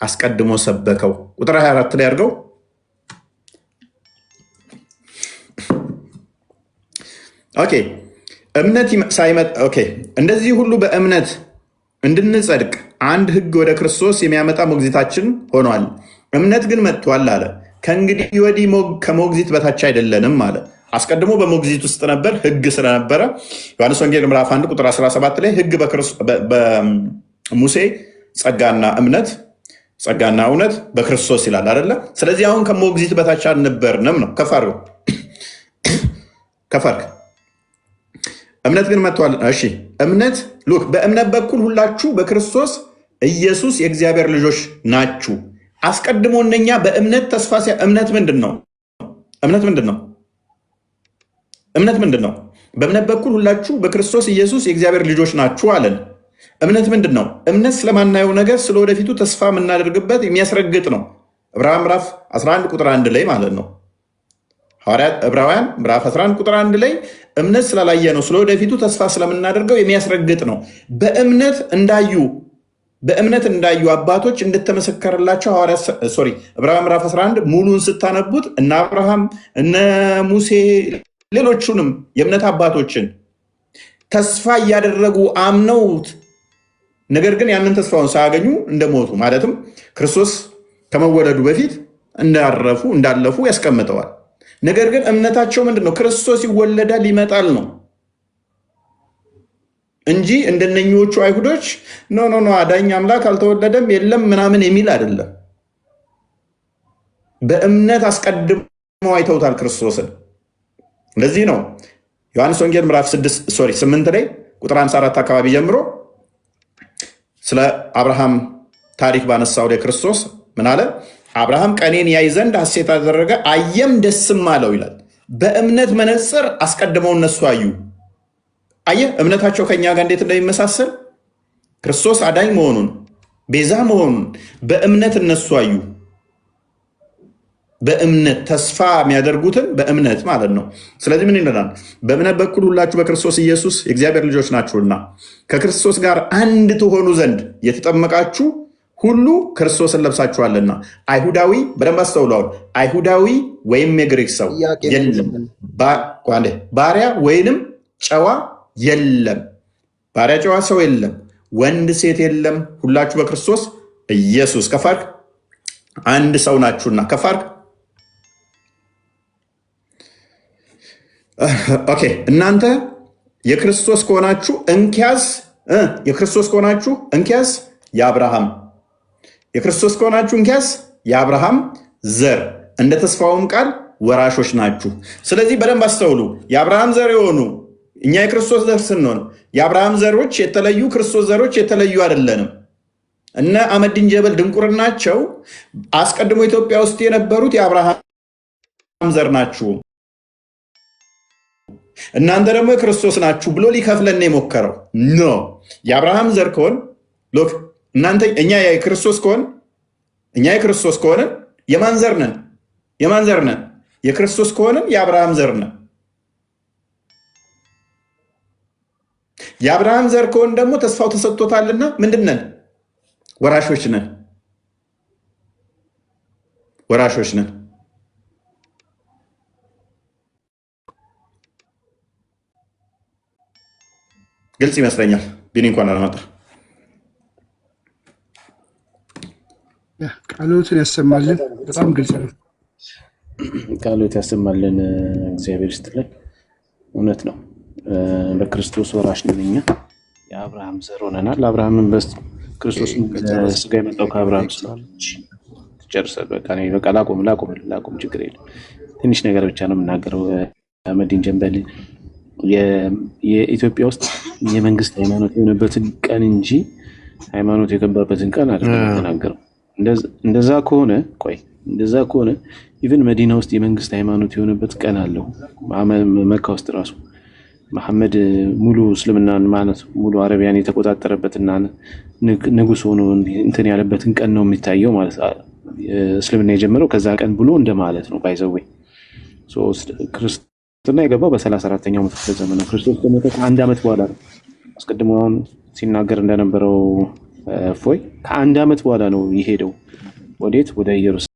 አስቀድሞ ሰበከው። ቁጥር 24 ላይ አድርገው። ኦኬ እምነት ሳይመጣ ኦኬ እንደዚህ ሁሉ በእምነት እንድንጸድቅ አንድ ሕግ ወደ ክርስቶስ የሚያመጣ ሞግዚታችን ሆኗል። እምነት ግን መጥቷል አለ። ከእንግዲህ ወዲህ ከሞግዚት በታች አይደለንም አለ። አስቀድሞ በሞግዚት ውስጥ ነበር፣ ሕግ ስለነበረ ዮሐንስ ወንጌል ምዕራፍ 1 ቁጥር 17 ላይ ሕግ በሙሴ ጸጋና እውነት በክርስቶስ ይላል አይደለ? ስለዚህ አሁን ከሞግዚት በታች አልነበርንም ነው። ከፋርክ እምነት ግን መጥቷል። እሺ እምነት ሉክ በእምነት በኩል ሁላችሁ በክርስቶስ ኢየሱስ የእግዚአብሔር ልጆች ናችሁ። አስቀድሞ እነኛ በእምነት ተስፋ እምነት ምንድን ነው? እምነት ምንድን ነው? በእምነት በኩል ሁላችሁ በክርስቶስ ኢየሱስ የእግዚአብሔር ልጆች ናችሁ አለን። እምነት ምንድን ነው? እምነት ስለማናየው ነገር ስለወደፊቱ ተስፋ የምናደርግበት የሚያስረግጥ ነው። ዕብራውያን ምዕራፍ 11 ቁጥር 1 ላይ ማለት ነው። ዕብራውያን ምዕራፍ 11 ቁጥር 1 ላይ እምነት ስላላየ ነው ስለወደፊቱ ተስፋ ስለምናደርገው የሚያስረግጥ ነው። በእምነት እንዳዩ አባቶች እንደተመሰከረላቸው ዕብራውያን ምዕራፍ 11 ሙሉን ስታነቡት እነ አብርሃም እነ ሙሴ ሌሎቹንም የእምነት አባቶችን ተስፋ እያደረጉ አምነውት ነገር ግን ያንን ተስፋውን ሳያገኙ እንደሞቱ ማለትም ክርስቶስ ከመወለዱ በፊት እንዳለፉ ያስቀምጠዋል። ነገር ግን እምነታቸው ምንድን ነው? ክርስቶስ ይወለዳል ይመጣል ነው እንጂ እንደነኞቹ አይሁዶች ኖ አዳኝ አምላክ አልተወለደም የለም ምናምን የሚል አይደለም። በእምነት አስቀድመው አይተውታል ክርስቶስን። ለዚህ ነው ዮሐንስ ወንጌል ምዕራፍ 8 ላይ ቁጥር 54 አካባቢ ጀምሮ ስለ አብርሃም ታሪክ ባነሳው ላይ ክርስቶስ ምን አለ? አብርሃም ቀኔን ያይ ዘንድ ሐሴት አደረገ አየም ደስም አለው ይላል። በእምነት መነጽር አስቀድመው እነሱ አዩ። አየህ እምነታቸው ከኛ ጋር እንዴት እንደሚመሳሰል ክርስቶስ አዳኝ መሆኑን ቤዛ መሆኑን በእምነት እነሱ አዩ። በእምነት ተስፋ የሚያደርጉትን በእምነት ማለት ነው። ስለዚህ ምን ይለናል? በእምነት በኩል ሁላችሁ በክርስቶስ ኢየሱስ የእግዚአብሔር ልጆች ናችሁና ከክርስቶስ ጋር አንድ ትሆኑ ዘንድ የተጠመቃችሁ ሁሉ ክርስቶስን ለብሳችኋልና። አይሁዳዊ በደንብ አስተውለዋል። አይሁዳዊ ወይም የግሪክ ሰው የለም፣ ባሪያ ወይንም ጨዋ የለም፣ ባሪያ ጨዋ ሰው የለም፣ ወንድ ሴት የለም፣ ሁላችሁ በክርስቶስ ኢየሱስ ከፋርክ አንድ ሰው ናችሁና ከፋርክ ኦኬ እናንተ የክርስቶስ ከሆናችሁ እንኪያስ የአብርሃም ዘር እንደ ተስፋውም ቃል ወራሾች ናችሁ። ስለዚህ በደንብ አስተውሉ። የአብርሃም ዘር የሆኑ እኛ የክርስቶስ ዘር ስንሆን የአብርሃም ዘሮች የተለዩ ክርስቶስ ዘሮች የተለዩ አይደለንም። እነ አመድን ጀበል ድንቁርናቸው አስቀድሞ ኢትዮጵያ ውስጥ የነበሩት የአብርሃም ዘር ናችሁ፣ እናንተ ደግሞ የክርስቶስ ናችሁ ብሎ ሊከፍለን የሞከረው ኖ። የአብርሃም ዘር ከሆን እኛ የክርስቶስ ከሆንን የማን ዘር ነን? የክርስቶስ ከሆንን የአብርሃም ዘር ነን። የአብርሃም ዘር ከሆን ደግሞ ተስፋው ተሰጥቶታልና ምንድን ነን? ወራሾች ነን። ግልጽ ይመስለኛል። ቢኒ እንኳን አላመጣ ቃሎትን ያሰማልን። በጣም ግልጽ ነው። ቃሎት ያሰማልን። እግዚአብሔር ይስጥልን። እውነት ነው። በክርስቶስ ወራሽ ነን እኛ። የአብርሃም ዘር ሆነናል። አብርሃምን ክርስቶስ ስጋ የመጣው ከአብርሃም ስለሆነች ትጨርሳል። በቃ ላቁም፣ ችግር የለም። ትንሽ ነገር ብቻ ነው የምናገረው። መዲን ጀንበል የኢትዮጵያ ውስጥ የመንግስት ሃይማኖት የሆነበትን ቀን እንጂ ሃይማኖት የገባበትን ቀን አይደለም የተናገረው። እንደዛ ከሆነ ኢቭን መዲና ውስጥ የመንግስት ሃይማኖት የሆነበት ቀን አለው። መካ ውስጥ ራሱ መሐመድ ሙሉ እስልምናን ማለት ሙሉ አረቢያን የተቆጣጠረበትና ንጉስ ሆኖ እንትን ያለበትን ቀን ነው የሚታየው ማለት እስልምና የጀመረው ከዛ ቀን ብሎ እንደማለት ነው። ባይዘዌ ክርስትና የገባው በ34ኛው መቶ ክፍለ ዘመን ነው። ክርስቶስ ከሞተ ከአንድ ዓመት በኋላ ነው። አስቀድሞ አሁን ሲናገር እንደነበረው እፎይ ከአንድ ዓመት በኋላ ነው የሄደው ወዴት? ወደ ኢየሩሳሌም።